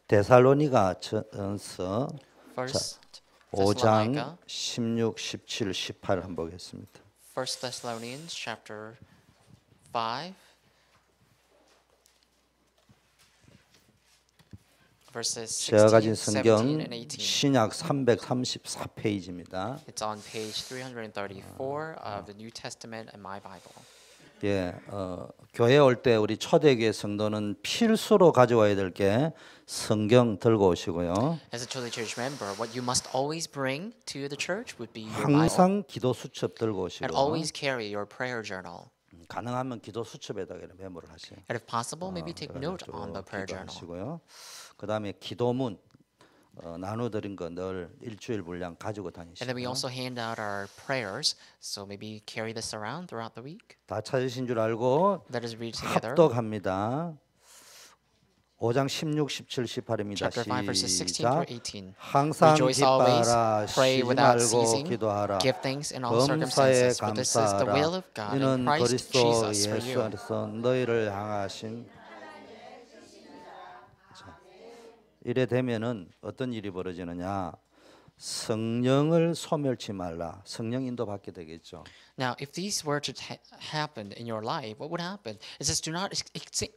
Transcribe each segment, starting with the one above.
데살로니가전서 First 5장 Thessalonica, 16, 17, 18 한번 보겠습니다. First Thessalonians chapter 5, verses 제가 가진 16, 17, 성경 and 18. 신약 334페이지입니다. It's on page 334 of the New Testament in my Bible. 예, 교회 올 때 우리 초대교회 성도는 필수로 가져와야 될 게 성경 들고 오시고요. As a Chosen Church member, what you must always bring to the church would be your Bible, 항상 기도 수첩 들고 and 오시고 always carry your prayer journal. 가능하면 기도 수첩에다가 메모를 하세요. And if possible, maybe take note on the prayer journal. 기도하시고요. 그다음에 기도문 나눠드린 거 늘 일주일 분량 가지고 And then we 다니시고요. also hand out our prayers, so maybe carry this around throughout the week. 다 찾으신 줄 알고 Let us read together. 합독합니다. 5장 16, 17, 18입니다. Chapter 5, verses 16 시작. through 18. 항상 Rejoice always, 기뻐하라, pray 쉬지 without 말고 ceasing, 기도하라. give thanks in all 범사에 circumstances, for this is the will 감사하라. of God 이는 in Christ 그리스도 Jesus for 예수 you. 안에서 너희를 향하신. 자, 이래 되면은 어떤 일이 벌어지느냐? 성령을 소멸치 말라. 성령 인도 받게 되겠죠. Now, if these were to happen in your life, what would happen? It says, do not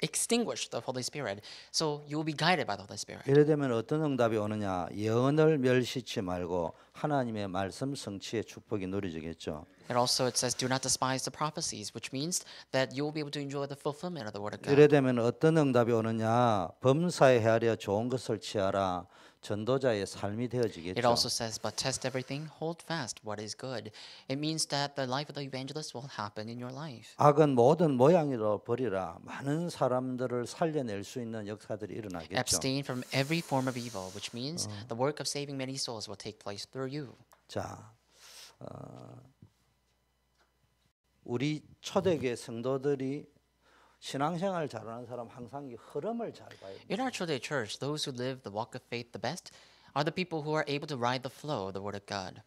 extinguish the Holy Spirit. So you will be guided by the Holy Spirit. 이래 되면 어떤 응답이 오느냐? 예언을 멸시치 말고 하나님의 말씀 성취의 축복이 누려지겠죠. And also it says, do not despise the prophecies, which means that you will be able to enjoy the fulfillment of the Word of 이래 God. 되면 어떤 응답이 오느냐? 범사에 헤아려 좋은 것을 취하라. 전도자의 삶이 It 되어지겠죠. also says, but test everything, hold fast what is good. It means that the life of the evangelist will happen in your life. 악은 모든 모양으로 버리라. 많은 사람들을 살려낼 수 있는 역사들이 일어나겠죠. Abstain from every form of evil, which means the work of saving many souls will take place through you. 자, 우리 초대교회 성도들이 신앙생활 잘하는 사람 항상 이 흐름을 잘 봐야 돼요. In our Chosen Church, those who live the walk of faith the best are the people who are able to ride the flow of the Word of God.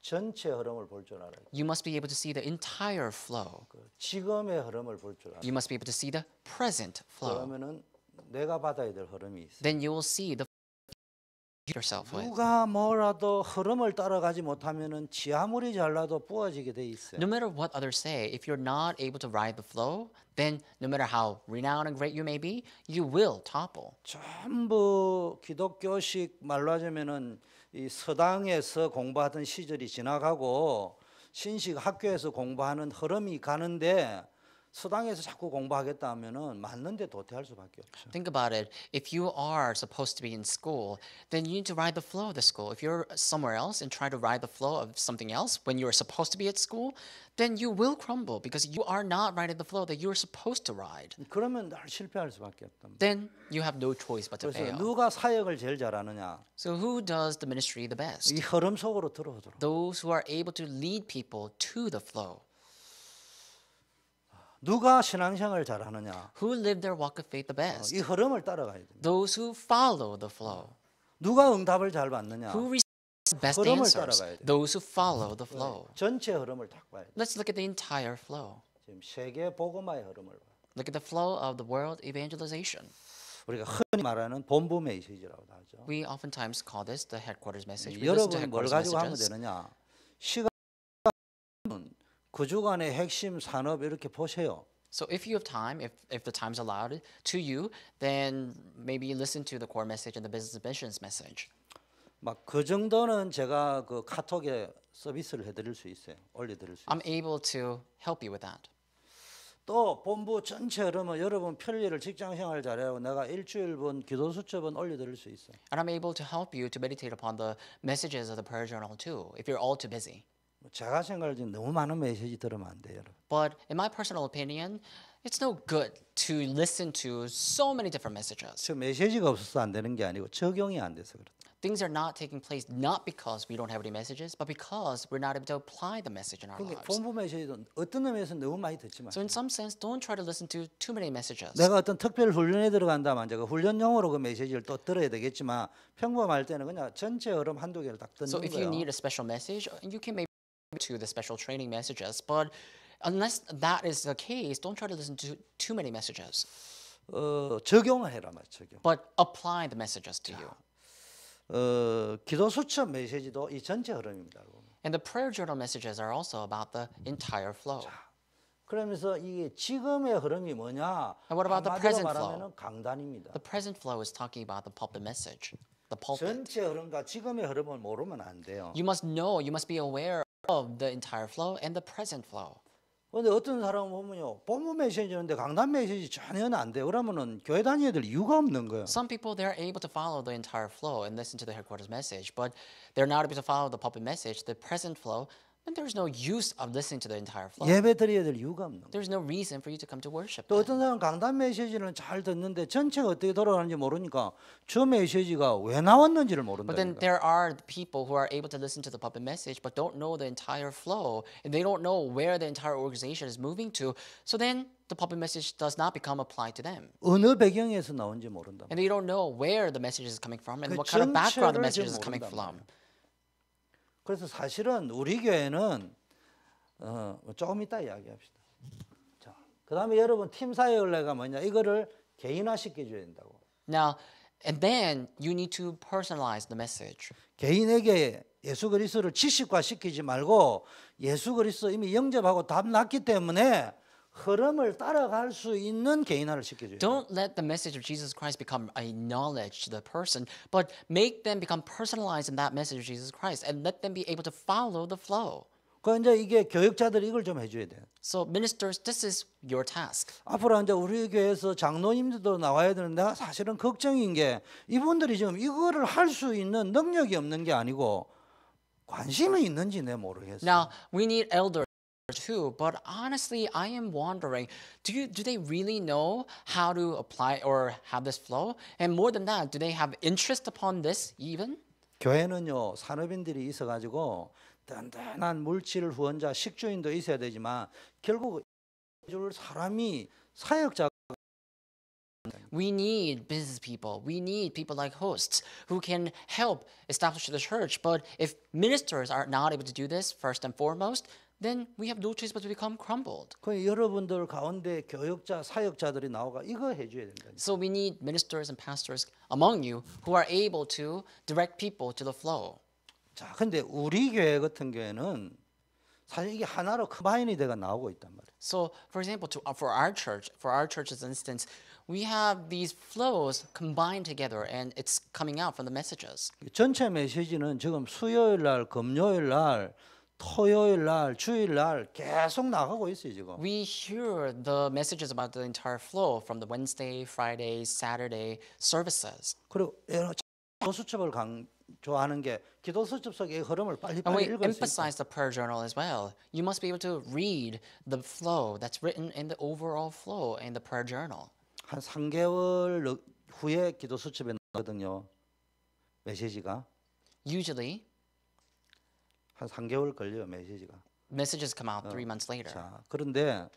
전체 흐름을 볼 줄 알아요. You must be able to see the entire flow. 지금의 흐름을 볼 줄 알아요. You must be able to see the present flow. 그러면은 내가 받아야 될 흐름이 있어요. Then you will see the yourself with. 누가 뭐라도 흐름을 따라가지 못하면은 지 아무리 잘나도 부어지게 돼 있어요. No matter what others say, if you're not able to ride the flow, then no matter how renowned and great you may be, you will topple. 전부 기독교식 말로 하자면은 이 서당에서 공부하던 시절이 지나가고 신식 학교에서 공부하는 흐름이 가는데 서당에서 자꾸 공부하겠다 하면은 맞는데 도태할 수밖에 없죠. Think about it. If you are supposed to be in school, then you need to ride the flow of the school. If you're somewhere else and try to ride the flow of something else when you're supposed to be at school, then you will crumble because you are not riding the flow that you're supposed to ride. 그러면 늘 실패할 수밖에 없다. Then you have no choice but to 그래서 fail. 누가 사역을 제일 잘하느냐? So who does the ministry the best? 이 흐름 속으로 들어오도록. Those who are able to lead people to the flow. 누가 신앙생활을 잘하느냐? Who live their walk of faith the best? 이 흐름을 따라가야 됩니다. Those who follow the flow. 누가 응답을 잘 받느냐? Who receive the best 흐름을 answers? 따라가야 돼. Those who follow the flow. 전체 흐름을 딱 봐야 돼. Let's look at the entire flow. 지금 세계 복음화의 흐름을 봐. Look at the flow of the world evangelization. 우리가 흔히 말하는 본부 메시지라고 하죠. We oftentimes call this the headquarters message. We listen to 여러분이 뭘 headquarters 가지고 하면 messages. 되느냐? 시간 그 주간의 핵심 산업 이렇게 보세요. So if you have time, if the time's allowed to you, then maybe listen to the core message and the business missions message. 막 그 정도는 제가 그 카톡에 서비스를 해드릴 수 있어요. 올려드릴 수 있어요. I'm able to help you with that. 또 본부 전체 흐름은 여러분 편리를 직장생활 잘해요. 내가 일주일분 기도 수첩은 올려드릴 수 있어요. And I'm able to help you to meditate upon the messages of the prayer journal too, if you're all too busy. 제가 생각할 때 너무 많은 메시지 들으면 안 돼요, 여러분. But in my personal opinion, it's no good to listen to so many different messages. 저 메시지가 없어서 안 되는 게 아니고 적용이 안 돼서 그렇다. Things are not taking place not because we don't have any messages, but because we're not able to apply the message in our 그러니까 lives. 본부 메시지도 어떤 의미에서 너무 많이 듣지만 So in some sense, don't try to listen to too many messages. 내가 어떤 특별 훈련에 들어간다면 제가 훈련용으로 그 메시지를 또 들어야 되겠지만 평범할 때는 그냥 전체 흐름 한두 개를 딱 듣는 So if you 거예요. need a special message, you can maybe to the special training messages, but unless that is the case, don't try to listen to too many messages. 적용해라 말 적용. but apply the messages to you. 기도 수첩 메시지도 이 전체 흐름입니다. And the prayer journal messages are also about the entire flow. 그러면서 이게 지금의 흐름이 뭐냐? And what about the 한마디로 present flow? 말하면 강단입니다. The present flow is talking about the pulpit message, the pulpit. 전체 흐름과 지금의 흐름을 모르면 안 돼요. You must know, you must be aware of the entire flow and the present flow. 근데 어떤 사람은 보면요, 본문 메시지인데 강단 메시지 전혀 안 돼요. 그러면은 교회 다녀야 될 이유가 없는 거예요. Some people, they're able to follow the entire flow and listen to the headquarters message, but they're not able to follow the pulpit message, the present flow, then there's no use of listening to the entire flow. 예배 드려야 될 이유가 없는 거예요. There's no reason for you to come to worship. 또 then. 어떤 사람은 강단 메시지는 잘 듣는데 전체가 어떻게 돌아가는지 모르니까 저 메시지가 왜 나왔는지를 But then 모른다니까. there are people who are able to listen to the pulpit message but don't know the entire flow and they don't know where the entire organization is moving to. So then the pulpit message does not become applied to them. 어느 배경에서 나온지 모른다. And they don't know where the message is coming from and 그 what kind of background the 전체를 message is 지금 coming 모른단 from. 그래서 사실은 우리 교회는 조금 이따 이야기합시다. 자, 그다음에 여러분 팀 사역을내가 뭐냐? 이거를 개인화 시켜줘야 된다고. Now, and then you need to personalize the message. 개인에게 예수 그리스도를 지식화 시키지 말고 예수 그리스도 이미 영접하고 답 났기 때문에 흐름을 따라갈 수 있는 개인화를 시켜줘야 돼요. Don't let the message of Jesus Christ become a knowledge to the person, but make them become personalized in that message of Jesus Christ and let them be able to follow the flow. 그 이제 이게 교육자들이 이걸 좀 해줘야 돼요. So ministers, this is your task. 앞으로 이제 우리 교회에서 장로님들도 나와야 되는데 내가 사실은 걱정인 게 이분들이 지금 이거를 할 수 있는 능력이 없는 게 아니고 관심이 있는지 내 모르겠어요. Now, we need elders too, but honestly, I am wondering, do they really know how to apply or have this flow? And more than that, do they have interest upon this even? 교회는요 산업인들이 있어가지고 든든한 물질 후원자 식주인도 있어야 되지만 결국 줄 사람이 사역자. We need business people. We need people like hosts who can help establish the church. But if ministers are not able to do this first and foremost, then we have no choice but to become crumbled. 그 여러분들 가운데 교육자 사역자들이 나오가 이거 해줘야 된다. So we need ministers and pastors among you who are able to direct people to the flow. 자, 근데 우리 교회 같은 경우에는 사실 이게 하나로 커바인이 돼가 나오고 있단 말이에요. So, for example, for our church's instance, we have these flows combined together, and it's coming out from the messages. 전체 메시지는 지금 수요일 날, 금요일 날, 토요일 날, 주일 날 계속 나가고 있어요 지금. We hear the messages about the entire flow from the Wednesday, Friday, Saturday services. 그리고 기도 수첩을 강조하는 게 기도 수첩 속의 흐름을 And 빨리빨리 we 읽을 수 있다. emphasize the prayer journal as well. You must be able to read the flow that's written in the overall flow in the prayer journal. 한 3개월 후에 기도 수첩에 나거든요. 메시지가 Usually, 한 3개월 걸려요 메시지가. messages come out 3 months later. 자, 그런데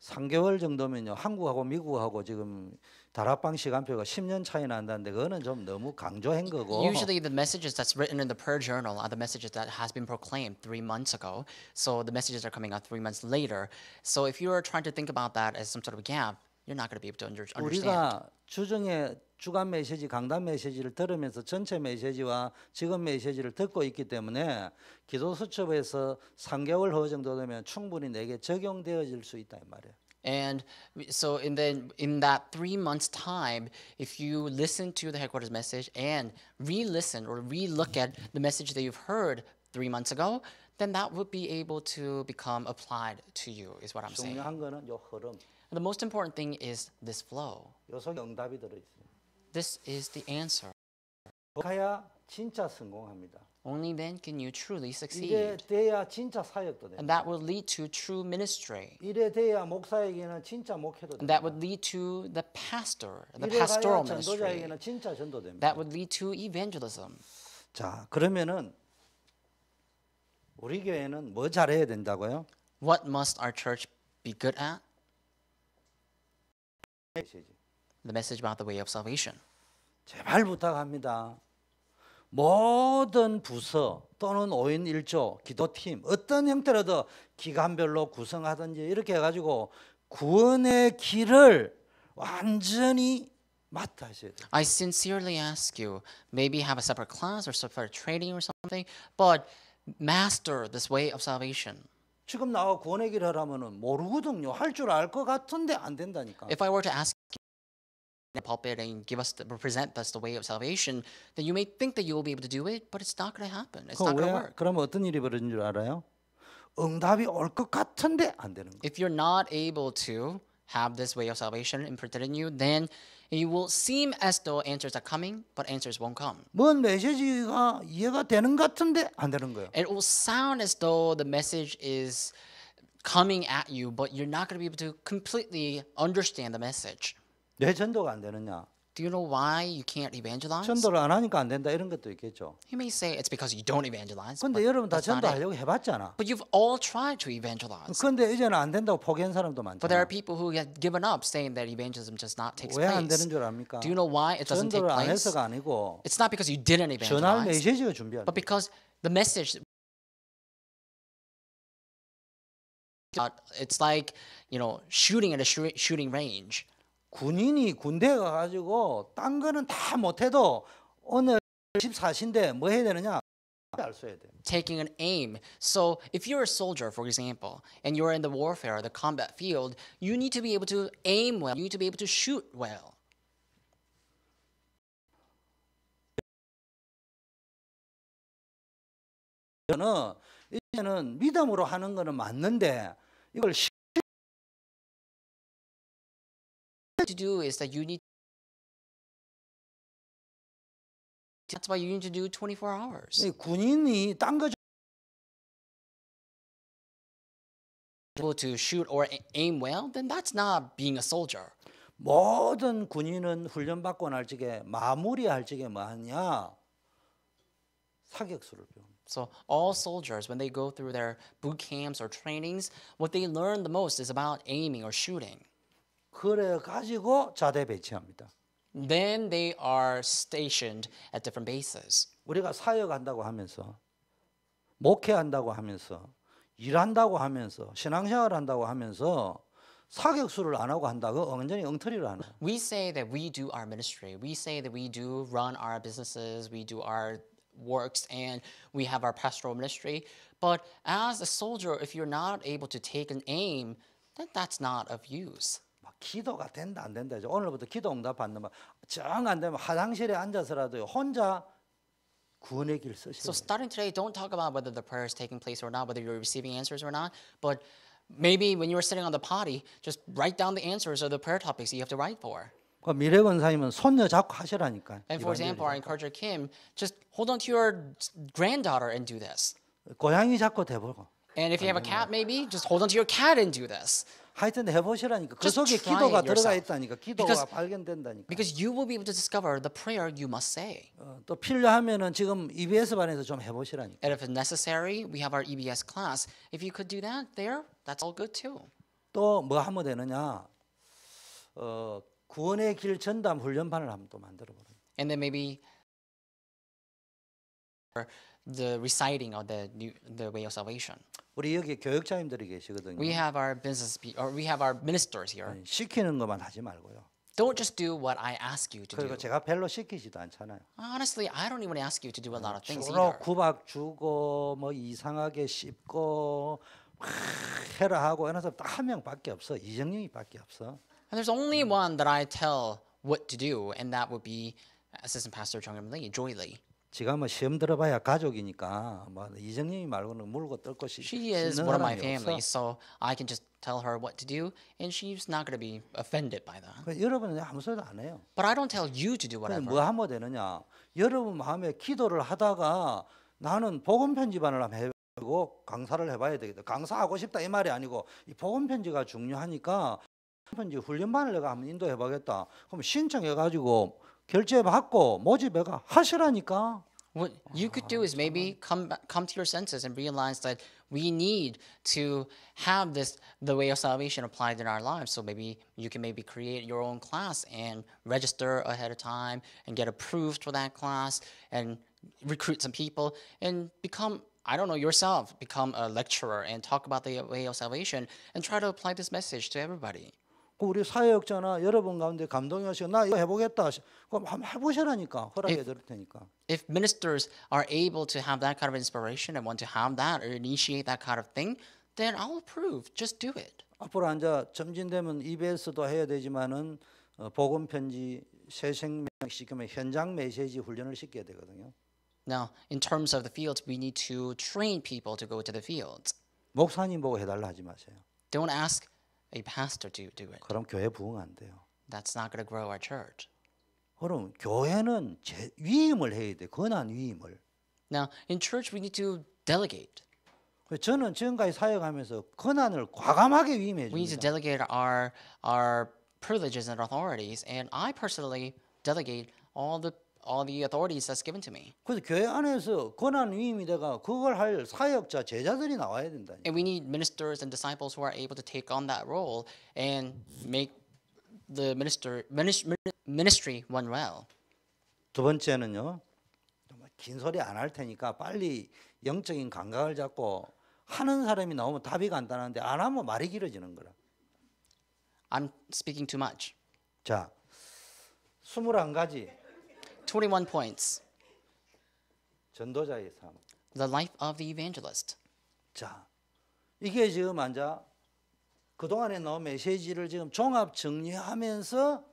3개월 정도면요 한국하고 미국하고 지금 다락방 시간표가 10년 차이 난다는데 그거는 좀 너무 강조한 거고. Usually the messages that's written in the prayer journal are the messages that has been proclaimed 3 months ago. So the messages are coming out 3 months later. So if you are trying to think about that as some sort of a gap, you're not going to be able to understand. 우리가 주중에 주간 메시지, 강단 메시지를 들으면서 전체 메시지와 지금 메시지를 듣고 있기 때문에 기도 수첩에서 3개월 후 정도 되면 충분히 내게 적용되어질 수 있다 이 말이에요. And so in that 3 months time, if you listen to the headquarters message and re-listen or re-look at the message that you've heard 3 months ago, then that would be able to become applied to you, is what I'm saying. 중요한 거는 요 흐름, And the most important thing is this flow. 요 속에 응답이 들어있어요. This is the answer. 그래야 진짜 성공합니다. Only then can you truly 이래 succeed. 돼야 진짜 사역도 And 됩니다. that will lead to true ministry. 이래 돼야 목사에게는 진짜 목회도 And that 됩니다. would lead to the pastor, the 이래 가야 pastoral ministry. 전도자에게는 진짜 전도됩니다. That would lead to evangelism. 자, 그러면은 우리 교회는 뭐 잘해야 된다고요? What must our church be good at? 메시지. The message about the way of salvation. 제발 부탁합니다. 모든 부서 또는 5인 1조, 기도팀 어떤 형태로도 기간별로 구성하든지 이렇게 해가지고 구원의 길을 완전히 맡아 하셔야 돼요. I sincerely ask you, maybe have a separate class or separate training or something, but master this way of salvation. 지금 나와 구원의 길 하라면은 모르거든요. 할 줄 알 것 같은데 안 된다니까. If I were to ask you in the pulpit and represent us the way of salvation, then you may think that you will be able to do it, but it's not going to happen. It's not going to work. 그러면 어떤 일이 벌어진 줄 알아요? 응답이 올 것 같은데 안 되는 거예요. If you're not able to have this way of salvation imprinted in you, then it will seem as though answers are coming, but answers won't come. 뭔 메시지가 이해가 되는 것 같은데 안 되는 거예요. It will sound as though the message is coming at you, but you're not going to be able to completely understand the message. 왜 전도가 안 되느냐? Do you know why you can't evangelize? 전도를 안 하니까 안 된다 이런 것도 있겠죠. You may say it's because you don't evangelize. 근데 But 여러분 다 that's not it. 전도하려고 해봤잖아. But you've all tried to evangelize. 근데 이제는 안 된다고 포기한 사람도 But there 많잖아. are people who have given up saying that evangelism just not takes 왜 안 place. 되는 줄 압니까? Do you know why it doesn't take 전도를 안 place? 해서가 아니고 It's not because you didn't 전할 evangelize, 메시지가 준비 안 돼. but because the message it's like, you know, shooting at a shooting range. 군인이 군대 가가지고 딴 거는 다 못해도 오늘 14시인데 뭐 해야 되느냐? 알 수 해야 돼. Taking an aim. So if you're a soldier, for example, and you're in the warfare, the combat field, you need to be able to aim well. You need to be able to shoot well. 이제는 믿음으로 하는 거는 맞는데 이걸 To do is that you need. That's why you need to do 24 hours. 군인이 딴 거 Able to shoot or aim well, then that's not being a soldier. 모든 군인은 훈련 받고 날 적에 마무리할 적에 뭐 하냐? 사격수를 배웁니다. So all soldiers, when they go through their boot camps or trainings, what they learn the most is about aiming or shooting. 그래 가지고 자대 배치합니다. Then they are stationed at different bases. 우리가 사역한다고 하면서 목회한다고 하면서 일한다고 하면서 신앙생활 한다고 하면서 사격수를 안 하고 한다. 그 완전히 엉터리를 하는. We say that we do our ministry. We say that we do run our businesses. We do our works and we have our pastoral ministry. But as a soldier, if you're not able to take an aim, then that's not of use. 막 기도가 된다 안 된다. 이제 오늘부터 기도 응답 받는 거 정 안 되면 화장실에 앉아서라도 혼자 구원의 길 So 쓰시는. starting today, don't talk about whether the prayer is taking place or not, whether you're receiving answers or not, but maybe when you're sitting on the potty, just write down the answers of the prayer topics you have to write for. 그 미래 권사님은 손녀 잡고 하시라니까. And for example, our encourager Kim, just hold on to your granddaughter and do this. 고양이 잡고 대보고. And if you have a cat, maybe just hold on to your cat and do this. 하여튼 해보시라니까. 그 Just 속에 try 기도가 it 들어가 yourself. 있다니까. 기도가 Because- 발견된다니까. Because you will be able to discover the prayer you must say. 또 필요하면은 지금 EBS 반에서 좀 해보시라니까. And if necessary, we have our EBS class. If you could do that there, that's all good too. 또 뭐 하면 되느냐? 구원의 길 전담 훈련반을 한번 또 만들어 보라. And then maybe the reciting of the way of salvation. 우리 여기 교육자님들이 계시거든요. We have our or we have our ministers here. 시키는 것만 하지 말고요. Don't just do what I ask you to do. 그리고 제가 별로 시키지도 않잖아요. Honestly, I don't even ask you to do a lot of things 주로 either. 구박 주고 뭐 이상하게 씹고 막 해라 하고 이런 사람 딱 한 명밖에 없어. 이정영이밖에 없어. And there's only one that I tell what to do, and that would be Assistant Pastor Jung Lee, Joy Lee. 지가 뭐 시험 들어봐야 가족이니까 뭐 이정영이 말고는 물고 뜯고 She is 씹는 one of my 사람이 family, 없어. so I can just tell her what to do, and she's not going to be offended by that. 여러분은 아무 소리도 안 해요. But I don't tell you to do 그럼 whatever. 뭐 하면 되느냐? 여러분 마음에 기도를 하다가 나는 복음 편집반을 한번 해보고 강사를 해봐야 되겠다. 강사하고 싶다 이 말이 아니고 이 복음 편지가 중요하니까 편지 훈련반을 내가 한번 인도해봐겠다. 그럼 신청해가지고 결제받고 모집해가 하시라니까. What you could do is maybe come to your senses and realize that we need to have the way of salvation applied in our lives. So maybe you can maybe create your own class and register ahead of time and get approved for that class and recruit some people and become, I don't know, yourself, become a lecturer and talk about the way of salvation and try to apply this message to everybody. 그 우리 사회역자나 여러분 가운데 감동이 오시고 나 이거 해보겠다. 그럼 한번 해보시라니까. 허락해 드릴 테니까. If ministers are able to have that kind of inspiration and want to have that or initiate that kind of thing, then I'll approve. Just do it. 앞으로 앉아 점진되면 EBS도 해야 되지만은 복음 편지 새생명 시키면 현장 메시지 훈련을 시켜야 되거든요. Now, in terms of the fields, we need to train people to go to the fields. 목사님 보고 해달라 하지 마세요. Don't ask a pastor to do it. 그럼 교회 부흥 안 돼요. That's not going to grow our church. 그럼 교회는 위임을 해야 돼. 권한 위임을. Now, in church, we need to delegate. 저는 지금까지 사역하면서 권한을 과감하게 위임해 We need to 줍니다. delegate our privileges and authorities, and I personally delegate all the authorities that's given to me. 그래서 교회 안에서 권한 위임이 돼가 그걸 할 사역자 제자들이 나와야 된다니. And we need ministers and disciples who are able to take on that role and make the ministry run well. 두 번째는요. 긴 소리 안 할 테니까 빨리 영적인 감각을 잡고 하는 사람이 나오면 답이 간단한데 안 하면 말이 길어지는 거라. I'm speaking too much. 자, 21가지 21 points. 전도자의 삶. The life of the evangelist. 자, 이게 지금 앉아 그동안에 나온 메시지를 지금 종합 정리하면서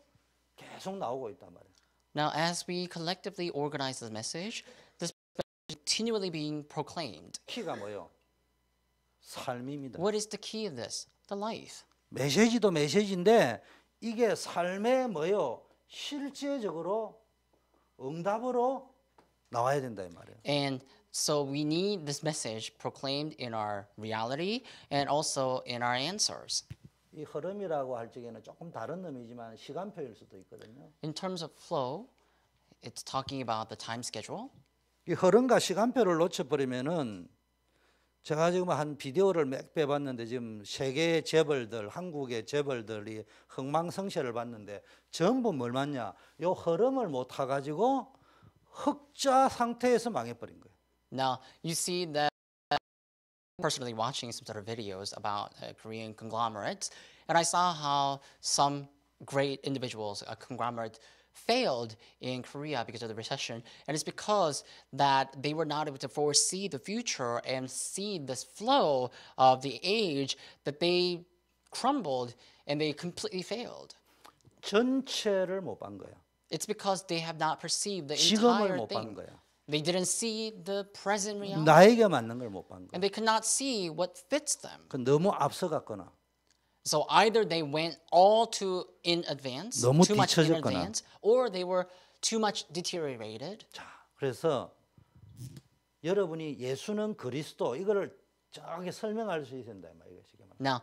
계속 나오고 있단 말이에요. Now, as we collectively organize the message, this message is continually being proclaimed. 키가 뭐요? 삶입니다. What is the key of this? The life. 메시지도 메시지인데 이게 삶의 뭐요? 실제적으로 응답으로 나와야 된다 이 말이에요. And so we need this message proclaimed in our reality and also in our answers. 이 흐름이라고 할 적에는 조금 다른 의미지만 시간표일 수도 있거든요. In terms of flow, it's talking about the time schedule. 이 흐름과 시간표를 놓쳐버리면은 제가 지금 한 비디오를 몇 배 봤는데 지금 세계의 재벌들, 한국의 재벌들이 흥망성쇠를 봤는데 전부 뭘 봤냐? 이 흐름을 못 타가지고 흑자 상태에서 망해버린 거예요. Now, you see that personally watching some sort of videos about Korean conglomerates, and I saw how some great individuals, a conglomerate, failed in Korea because of the recession, and it's because that they were not able to foresee the future and see this flow of the age that they crumbled and they completely failed. 전체를 못 본 거야. It's because they have not perceived the 지금을 entire 못 본 thing. 거야. They didn't see the present reality, 나에게 맞는 걸 못 본 거야. and they could not see what fits them. 그 너무 앞서갔거나 So either they went all too in advance, 너무 too much in 뒤처졌거나. advance, or they were too much deteriorated. 자, 그래서 여러분이 예수는 그리스도 이거를 저기 설명할 수 있어야 된다 이 말이에요. Now,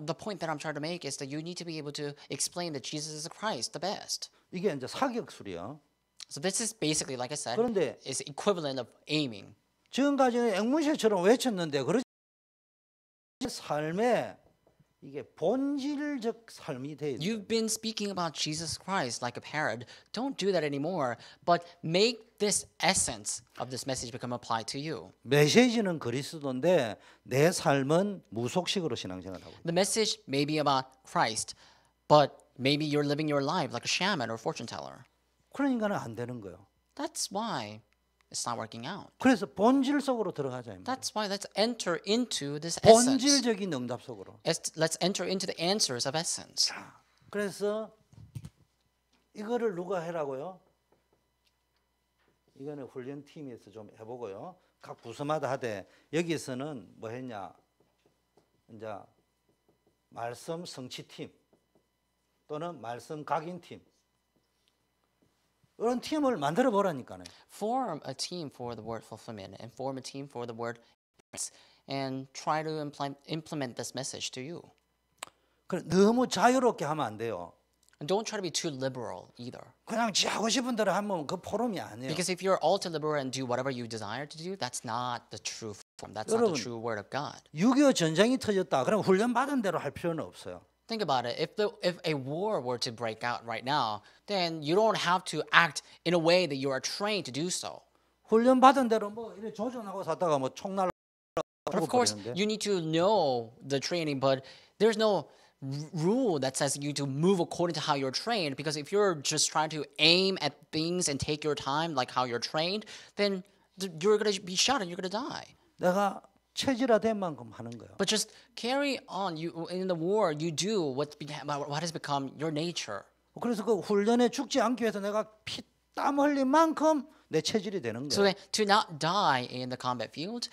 the point that I'm trying to make is that you need to be able to explain that Jesus is Christ, the best. 이게 이제 사격술이요. So this is basically, like I said, 그런데 is equivalent of aiming. 지금까지는 앵무새처럼 외쳤는데 그렇지 삶에 이게 본질적 삶이 돼야 돼. You've been speaking about Jesus Christ like a parrot. Don't do that anymore, but make this essence of this message become applied to you. 메시지는 그리스도인데 내 삶은 무속식으로 신앙생활하고. The message may be about Christ, but maybe you're living your life like a shaman or fortune teller. 그러니까는 안 되는 거예요. That's why it's not working out. 그래서 본질 속으로 들어가자. That's why let's enter into this essence. 본질적인 응답 속으로. Let's enter into the answers of essence. 그래서 이거를 누가 해라고요? 이거는 훈련팀에서 좀 해보고요. 각 부서마다 하되 여기서는 뭐 했냐? 이제 말씀 성취팀 또는 말씀 각인팀 이런 팀을 만들어 보라니까요. Form a team for the word fulfillment and form a team for the word and try to implement this message to you. 너무 자유롭게 하면 안 돼요. And don't try to be too liberal either. 그냥 지 하고 싶은 대로 하면 그 포럼이 아니에요. Because if you're all too liberal and do whatever you desire to do, that's not the true form. That's not the true word of God. 6.25 전쟁이 터졌다. 그럼 훈련 받은 대로 할 필요는 없어요. Think about it. If a war were to break out right now, then you don't have to act in a way that you are trained to do so. 훈련 받은 대로 뭐 이래 조준하고 사다가 뭐 총 날라. But of course, you need to know the training, but there's no rule that says you to move according to how you're trained. Because if you're just trying to aim at things and take your time like how you're trained, then you're gonna be shot and you're gonna die. 내가 체질화된 만큼 하는 거예요. But just carry on. You in the war, you do what has become your nature. 그래서 그 훈련에 죽지 않기 위해서 내가 피땀 흘린 만큼 내 체질이 되는 So 거예요. to not die in the combat field,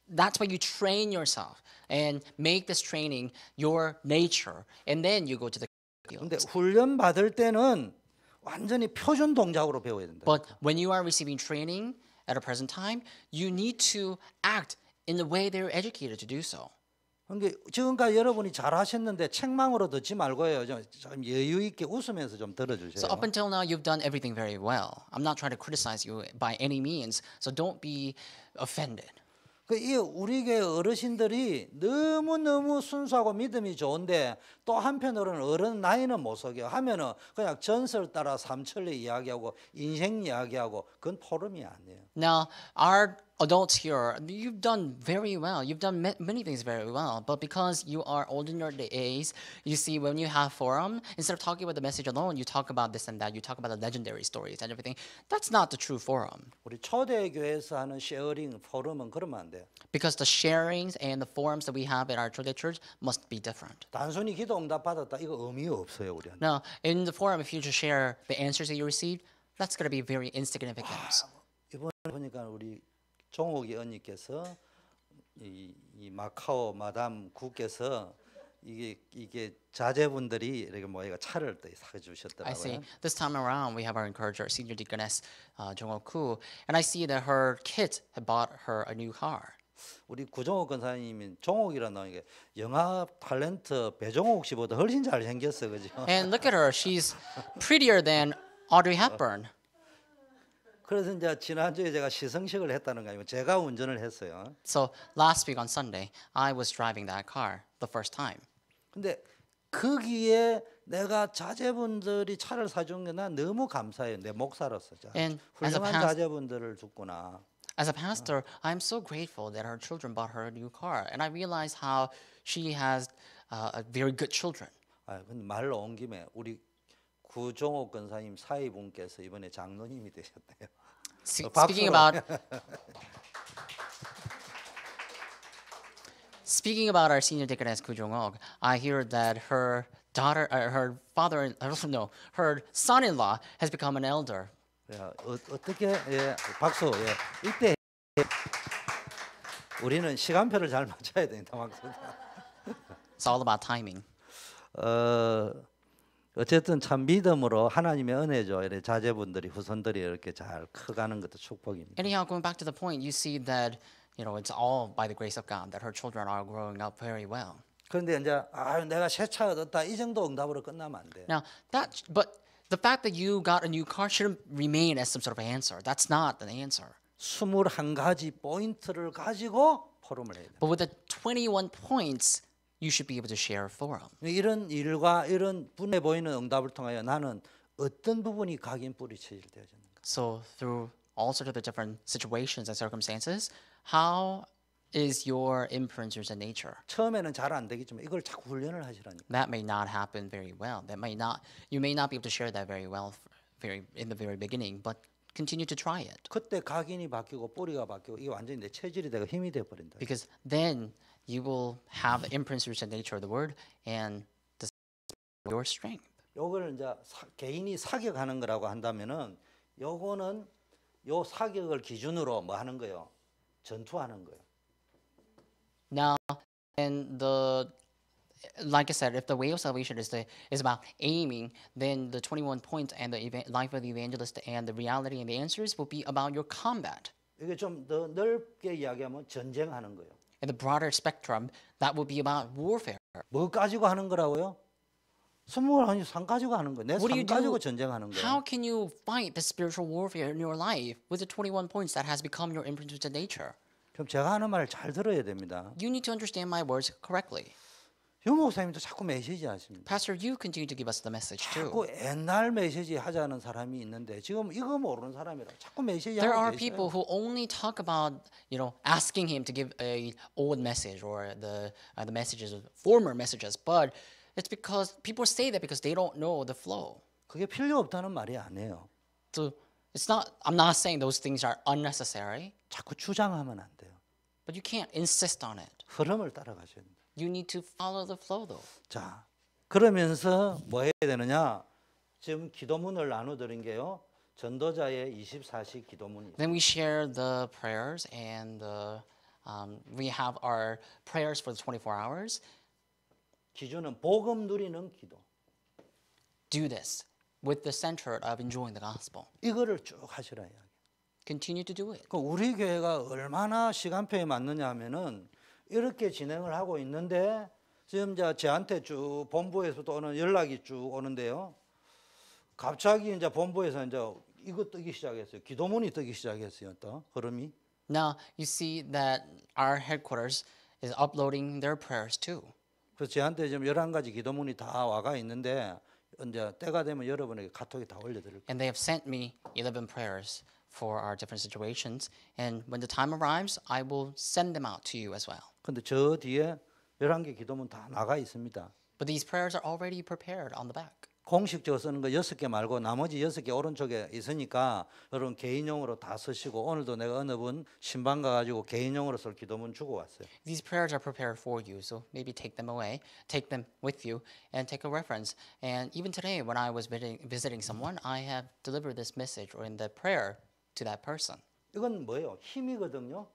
that's why you train yourself and make this training your nature, and then you go to the field. 근데 훈련 받을 때는 완전히 표준 동작으로 배워야 된다. But when you are receiving training at a present time, you need to act in the way they're educated to do so. 그러니까 지금까지 여러분이 잘 하셨는데 책망으로 듣지 말고요. 좀 여유 있게 웃으면서 좀 So 들어주세요. up until now, you've done everything very well. I'm not trying to criticize you by any means, so don't be offended. 이 우리 교회 어르신들이 너무 순수하고 믿음이 좋은데 또 한편으로는 어른 나이는 못 속여 하면은 그냥 전설 따라 삼천리 이야기하고 인생 이야기하고 그건 포럼이 아니에요. Now, our adults here, you've done very well. You've done many things very well. But because you are old in your days, you see, when you have forum, instead of talking about the message alone, you talk about this and that. You talk about the legendary stories and everything. That's not the true forum. 우리 초대교회에서 하는 쉐어링 포럼은 그러면 안 돼요. Because the sharings and the forums that we have at our church must be different. 단순히 기도 응답 받았다 이거 의미 없어요 우리한테. Now, in the forum, if you just share the answers that you received, that's going to be very insignificant. 이번에 보니까 우리 종옥이 언니께서 이 마카오 마담 구께서 이게 자제분들이 이렇게 뭐가 차를 또 I see. 사주셨더라고요. This time around, we have our encourager, senior deaconess Jong-ok, and I see that her kids had bought her a new car. 우리 구종옥 권사님이 종옥이라는 게 영화 탤런트 배종옥 씨보다 훨씬 잘 생겼어, 그죠? And look at her; she's prettier than Audrey Hepburn. 그래서 이제 지난주에 제가 시승식을 했다는 거 아니고 제가 운전을 했어요. So last week on Sunday, I was driving that car the first time. 근데 거기에 내가 자제분들이 차를 사준 게 난 너무 감사해요. 내 목사로서. And as a 훌륭한 pastor, 자제분들을 줬구나. as a pastor, I'm so grateful that her children bought her a new car, and I realize how she has a very good children. 아, 근데 말로 온 김에 우리 구종옥 권사님 사위분께서 이번에 장로님이 되셨대요. Speaking about Speaking about our senior deaconess Koo Jong-ok, I hear that her daughter, her father, no, her son-in-law has become an elder. 야, 어떻게 예, 박수. 예. 이때 우리는 시간표를 잘 맞춰야 되니까 박수. It's all about timing. 어쨌든 참 믿음으로 하나님의 은혜죠. 이렇게 자제분들이 후손들이 이렇게 잘 커가는 것도 축복입니다. Anyhow, going back to the point, you see that it's all by the grace of God that her children are growing up very well. 그런데 이제 내가 새 차 얻었다 이 정도 응답으로 끝나면 안 돼. Now but the fact that you got a new car shouldn't remain as some sort of answer. That's not an answer. 21가지 포인트를 가지고 포럼을 해야 돼. But with the 21 points, you should be able to share a forum. 이런 일과 이런 분해 보이는 응답을 통하여 나는 어떤 부분이 각인 뿌리쳐질 되어졌는가. So through all sorts of the different situations and circumstances, how is your influencers in nature? 처음에는 잘 안 되겠지만 이걸 자꾸 훈련을 하시라니까. That may not happen very well. You may not be able to share that very well in the very beginning, but continue to try it. 그때 각인이 바뀌고 뿌리가 바뀌고 이게 완전히 내 체질이 되고 힘이 돼 버린다. Because then you will have the influencers in nature of the word and your strength. 요걸 이제 개인이 사격하는 거라고 한다면은 요거는 요 사격을 기준으로 뭐 하는 거요? 전투하는 거요. Now, and like I said, if the way of salvation is about aiming, then the 21 points and the life of the evangelist and the reality and the answers will be about your combat. 이게 좀 더 넓게 이야기하면 전쟁하는 거예요. In the broader spectrum, that will be about warfare. 뭐 가지고 하는 거라고요? 스물 아니 산 가지고 하는 거예요. 내 What do you 산 가지고 do? 전쟁하는 How 거예요. can you fight the spiritual warfare in your life with the 21 points that has become your imprint to nature? 그럼 제가 하는 말을 잘 들어야 됩니다. You need to understand my words correctly. 유 목사님도 자꾸 메시지 하십니다. Pastor, you continue to give us the message too. 자꾸 옛날 메시지 하자는 사람이 있는데 지금 이거 모르는 사람이라 자꾸 메시지 There 하고 are 계세요. people who only talk about, asking him to give a old message or the messages, former messages, but it's because people say that because they don't know the flow. 그게 필요 없다는 말이 아니에요. So it's not. I'm not saying those things are unnecessary, 자꾸 주장하면 안 돼요. but you can't insist on it. 흐름을 따라가셔야 됩니다. You need to follow the flow, though. 자, 그러면서 뭐 해야 되느냐? 지금 기도문을 나눠드린 게요. 전도자의 24시 기도문이. Then we share the prayers, and we have our prayers for the 24 hours. 기준은 복음 누리는 기도. Do this with the center of enjoying the gospel. 이거를 쭉 하시라 이야기. Continue to do it. 그 우리 교회가 얼마나 시간표에 맞느냐 하면은 이렇게 진행을 하고 있는데 지금 이제 저한테 쭉 본부에서도 오는 연락이 쭉 오는데요. 갑자기 이제 본부에서 이제 이거 뜨기 시작했어요. 기도문이 뜨기 시작했어요. 또 흐름이. Now you see that our headquarters is uploading their prayers too. 그래서 저한테 지금 11가지 기도문이 다 와가 있는데 이제 때가 되면 여러분에게 카톡에 다 올려드릴 거예요. And they have sent me 11 prayers for our different situations. And when the time arrives, I will send them out to you as well. 근데 저 뒤에 11개 기도문 다 나가 있습니다. But these prayers are already prepared on the back. 공식적으로 쓰는 거 6개 말고 나머지 6개 오른쪽에 있으니까 여러분 개인용으로 다 쓰시고 오늘도 내가 어느 분 신방 가가지고 개인용으로 쓸 기도문 주고 왔어요. These prayers are prepared for you, so maybe take them away, take them with you, and take a reference. And even today, when I was visiting someone, I have delivered this message or in the prayer to that person. 이건 뭐예요? 힘이거든요.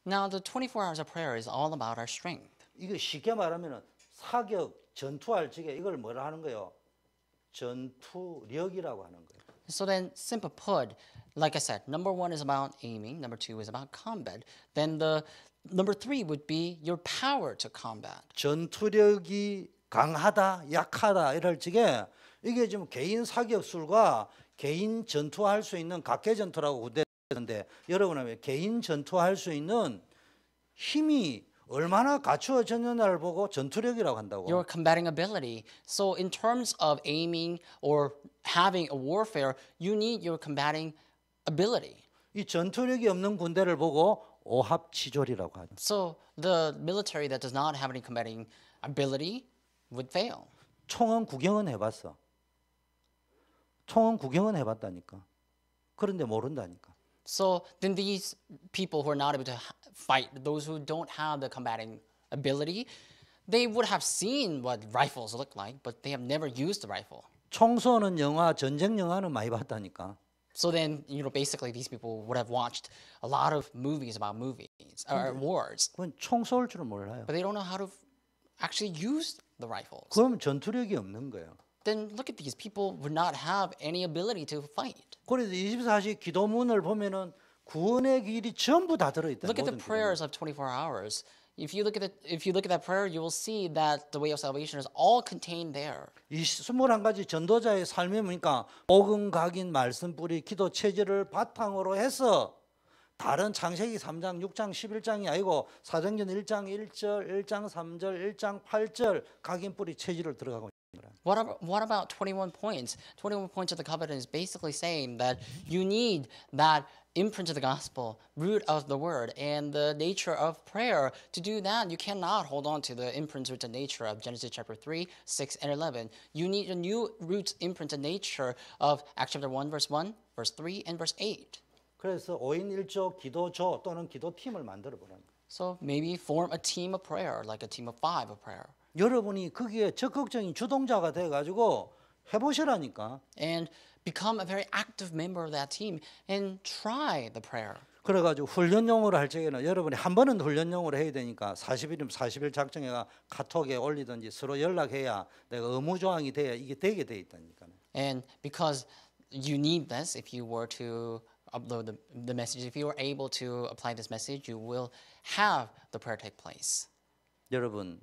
Now, the 24 hours of prayer is all about our strength. 이거 쉽게 말하면은 사격 전투할 적에 이걸 뭐라 하는 거예요? 전투력이라고 하는 거예요. So then, simple put, like I said, number 1 is about aiming, number 2 is about combat. Then the number 3 would be your power to combat. 전투력이 강하다, 약하다 이럴 적에 이게 지금 개인 사격술과 개인 전투할 수 있는 각계 전투라고 구대하는데 여러분은 개인 전투할 수 있는 힘이 얼마나 갖추어졌느냐를 보고 전투력이라고 한다고. Your combating ability. So in terms of aiming or having a warfare, you need your combating ability. 이 전투력이 없는 군대를 보고 오합지졸이라고 하죠. So the military that does not have any combating ability would fail. 총은 구경은 해봤어. 총은 구경은 해봤다니까. 그런데 모른다니까. So then these people who are not able to fight, those who don't have the combating ability, they would have seen what rifles look like, but they have never used the rifle. 총 쏘는 영화, 전쟁 영화는 많이 봤다니까. So then, basically these people would have watched a lot of movies about movies or wars, 그건 총 쏠 줄은 몰라요. but they don't know how to actually use the rifles. 그럼 전투력이 없는 거예요. Then look at these people would not have any ability to fight. 그래서 24시 기도문을 보면은 구원의 길이 전부 다 들어있다. Look at the prayers of 24 hours. If you look at that prayer, you will see that the way of salvation is all contained there. 이 21가지 전도자의 삶에 보니까 복음 각인 말씀 뿌리 기도 체질을 바탕으로 해서 다른 창세기 3장, 6장, 11장이 아니고 사도행전 1장 1절, 1장 3절, 1장 8절 각인 뿌리 체질을 들어가고 What about 21 points? 21 points of the covenant is basically saying that you need that imprint of the gospel, root of the word, and the nature of prayer. To do that, you cannot hold on to the imprint root of nature of Genesis chapter 3, 6, and 11. You need a new root imprint of nature of Acts chapter 1, verse 1, verse 3, and verse 8. 그래서 5인 1조 기도조 또는 기도팀을 만들어 보라는 거예요. So maybe form a team of prayer, like a team of 5 of prayer. 여러분이 거기에 적극적인 주동자가 돼가지고 해보시라니까. And become a very active member of that team and try the prayer. 그래가지고 훈련용으로 할 적에는 여러분이 한 번은 훈련용으로 해야 되니까 40일이면 40일 작정해가 카톡에 올리든지 서로 연락해야 내가 의무조항이 돼야 이게 되게 돼 있다니까. And because you need this, if you were to upload the message, if you were able to apply this message, you will have the prayer take place. 여러분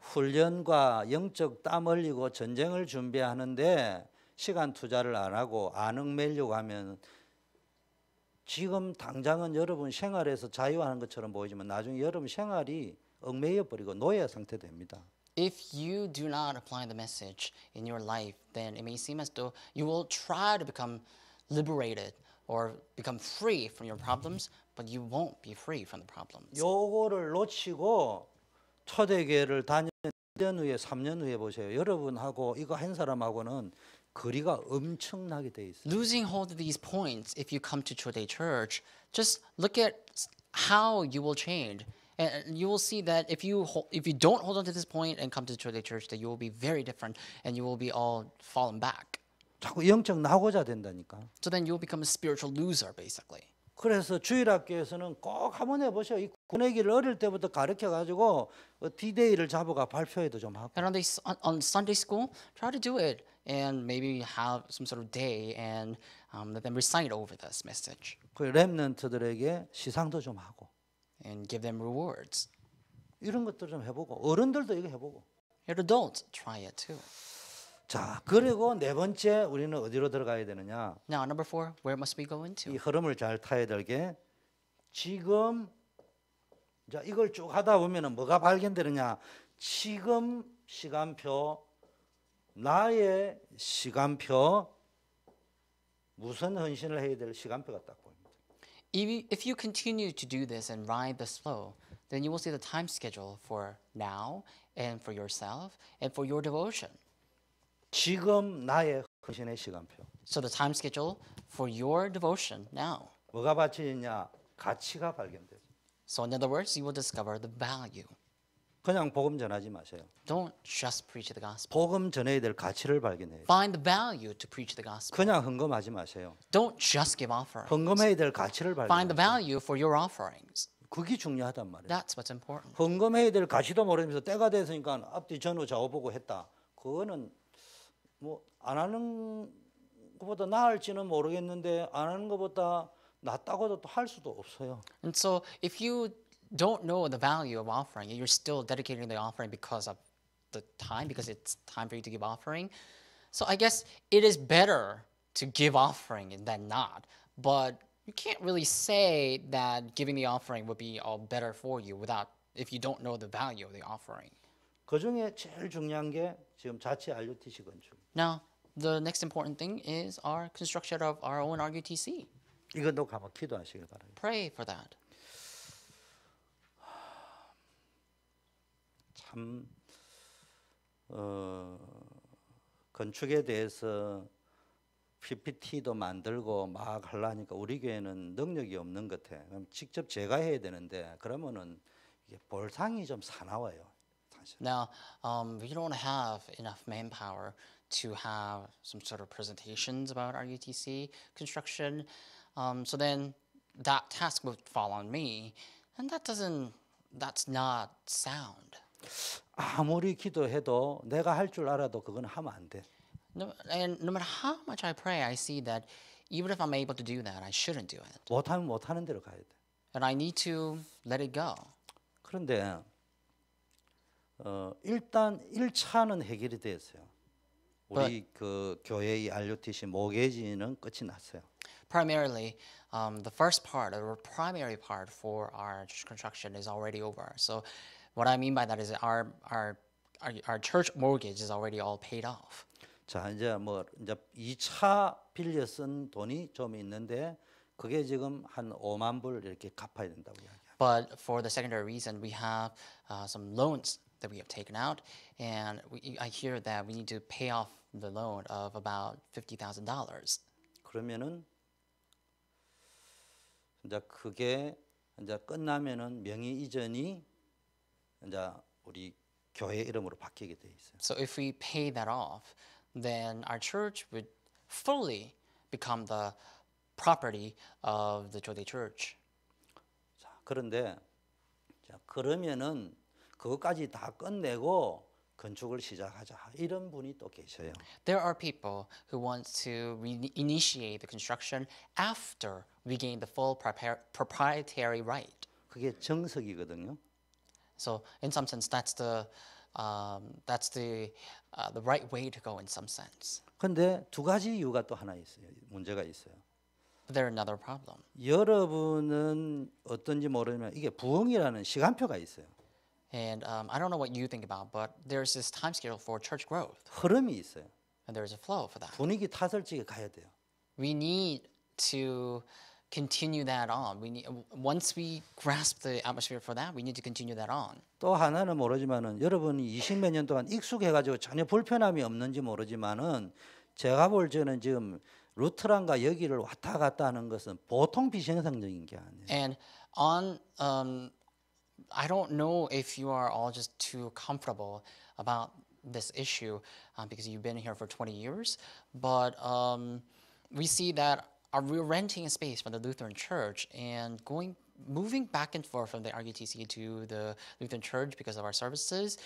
훈련과 영적 땀 흘리고 전쟁을 준비하는데 시간 투자를 안 하고 안흥 매려고 하면 지금 당장은 여러분 생활에서 자유하는 것처럼 보이지만 나중에 여러분 생활이 얽매여 버리고 노예 상태 됩니다. If you do not apply the message in your life, then it may seem as though you will try to become liberated or become free from your problems, but you won't be free from the problems. 요거를 놓치고 초대교회를 다니는 1년 후에 3년 후에 보세요. 여러분하고 이거 한 사람하고는 거리가 엄청나게 돼 있어요. Losing hold of these points, if you come to Choday Church, just look at how you will change. And you will see that if you don't hold on to this point and come to Choday Church, that you will be very different and you will be all fallen back. 자꾸 영적 낙오자 된다니까. So then you will become a spiritual loser, basically. 그래서 주일학교에서는 꼭 한번 해보세요. 이 군의기를 어릴 때부터 가르쳐가지고 D-Day를 잡아가 발표회도 좀 하고. And on Sunday school, try to do it and maybe have some sort of day and let them recite over this message 그 렘넌트들에게 시상도 좀 하고. and give them rewards. 이런 것들 좀 해보고 어른들도 이거 해보고. Your adults, try it too. 자, 그리고 네 번째 우리는 어디로 들어가야 되느냐? Now, number 4, where must we go into? 이 흐름을 잘 타야 될 게 지금 자 이걸 쭉 하다 보면은 뭐가 발견되느냐? 지금 시간표 나의 시간표 무슨 헌신을 해야 될 시간표가 딱 보입니다. If you continue to do this and ride this flow, then you will see the time schedule for now and for yourself and for your devotion. 지금 나의 헌신의 시간표. So the time schedule for your devotion now. 뭐가 바치느냐? 가치가 발견돼요. So in other words, you will discover the value. 그냥 복음 전하지 마세요. Don't just preach the gospel. 복음 전해야 될 가치를 발견해요. Find the value to preach the gospel. 그냥 헌금하지 마세요. Don't just give offerings. 헌금해야 될 가치를 Find the 발견해요. value for your offerings. 그게 중요하단 말이에요. That's what's important. 헌금해야 될 가치도 모르면서 때가 됐으니까 앞뒤 전후 좌우 보고 했다. 그거는 뭐 안 하는 것보다 나을지는 모르겠는데 안 하는 것보다 낫다고도 또 할 수도 없어요. And so if you don't know the value of offering, you're still dedicating the offering because of the time, because it's time for you to give offering. So I guess it is better to give offering than not. But you can't really say that giving the offering would be all better for you if you don't know the value of the offering. 그 중에 제일 중요한 게 지금 자체 RUTC 건축. Now, the next important thing is our construction of our own RUTC. 이것도 한번 기도하시길 바랍니다. Pray for that. 참 건축에 대해서 PPT도 만들고 막 하려니까 우리 교회는 능력이 없는 것 같아. 그럼 직접 제가 해야 되는데 그러면은 이게 볼상이 좀 사나워요. 사실. Now, we don't have enough manpower to have some sort of presentations about our UTC construction. So then that task would fall on me, and that's not sound. 아무리 기도해도 내가 할 줄 알아도 그건 하면 안 돼. And no matter how much I pray, I see that even if I'm able to do that, I shouldn't do it. 못하면 못하는 대로 가야 돼. And I need to let it go. 그런데 일단 1차는 해결이 됐어요. 우리 그 교회의 RUTC 모계지는 끝이 났어요. Primarily, the first part, or primary part for our construction is already over. So what I mean by that is our church mortgage is already all paid off. 자, 이제 2차 빌려 쓴 돈이 좀 있는데 그게 지금 한 5만 불 이렇게 갚아야 된다고 이야기해요. But for the secondary reason, we have some loans that we have taken out, and I hear that we need to pay off the loan of about $50,000. 그러면은 이제 그게 이제 끝나면은 명의 이전이 이제 우리 교회 이름으로 바뀌게 돼 있어요. So if we pay that off, then our church would fully become the property of the Choday Church. 자, 그런데 자, 그러면은 그것까지 다 끝내고 건축을 시작하자 이런 분이 또 계셔요. There are people who want to initiate the construction after we gain the full proprietary right. 그게 정석이거든요. So in some sense, that's the right way to go in some sense. 근데 두 가지 이유가 또 하나 있어요. 문제가 있어요. But there's another problem. 여러분은 어떤지 모르지만 이게 부흥이라는 시간표가 있어요. And I don't know what you think about, but there's this time schedule for church growth, 흐름이 있어요. and there's a flow for that. 분위기 타설지게 가야 돼요. We need to continue that on. Once we grasp the atmosphere for that, we need to continue that on. 또 하나는 모르지만은 여러분이 20몇 년 동안 익숙해가지고 전혀 불편함이 없는지 모르지만은 제가 볼 때는 지금 루트란과 여기를 왔다 갔다 하는 것은 보통 비정상적인 게 아니에요. And on, I don't know if you are all just too comfortable about this issue because you've been here for 20 years, but we see that we're renting a space from the Lutheran Church and moving back and forth from the RUTC to the Lutheran Church because of our services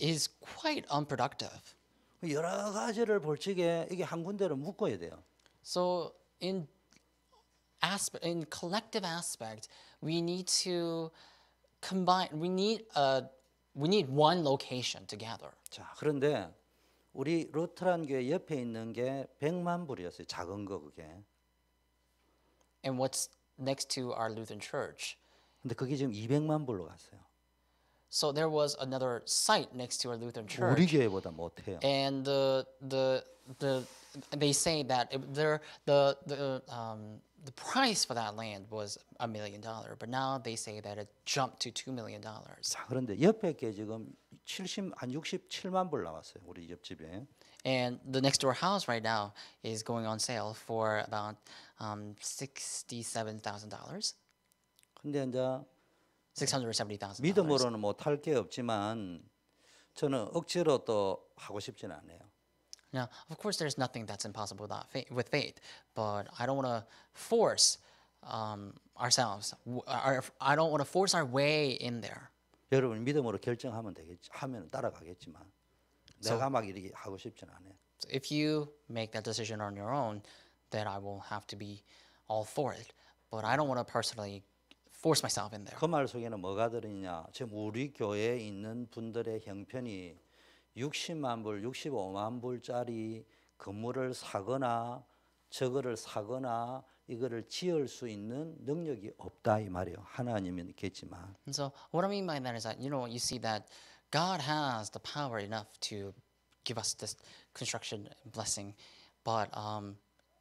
is quite unproductive. 여러 가지를 볼 적에 이게 한 군데로 묶어야 돼요. So in collective aspect, we need to combine. We need one location together. 자, 그런데 우리 루트란 교회 옆에 있는 게 100만 불이었어요. 작은 거 그게. And what's next to our Lutheran Church? 근데 그게 지금 200만 불로 갔어요. So there was another site next to our Lutheran 우리 Church, 교회보다 못해요. and they say that the price for that land was $1 million, but now they say that it jumped to $2 million. 자, 그런데 옆에 게 지금 67만 불 나왔어요. 우리 옆집에. And the next door house right now is going on sale for about $67,000, 근데 이제 $670,000. 믿음으로는 못할 게 없지만 저는 억지로 또 하고 싶지는 않아요. Now, of course, there's nothing that's impossible with faith, but I don't want to force ourselves. I don't want to force our way in there. 여러분 믿음으로 결정하면 되겠지. 하면 따라가겠지만 내가 막 이렇게 하고 싶지는 않아요. So if you make that decision on your own, then I will have to be all for it. But I don't want to personally force myself in there. 그 말 속에는 뭐가 들어있냐? 지금 우리 교회에 있는 분들의 형편이 60만 불, 65만 불짜리 건물을 사거나 저거를 사거나 이거를 지을 수 있는 능력이 없다 이 말이에요. 하나님은 있겠지만. And so what I mean by that is that you see that God has the power enough to give us this construction blessing, but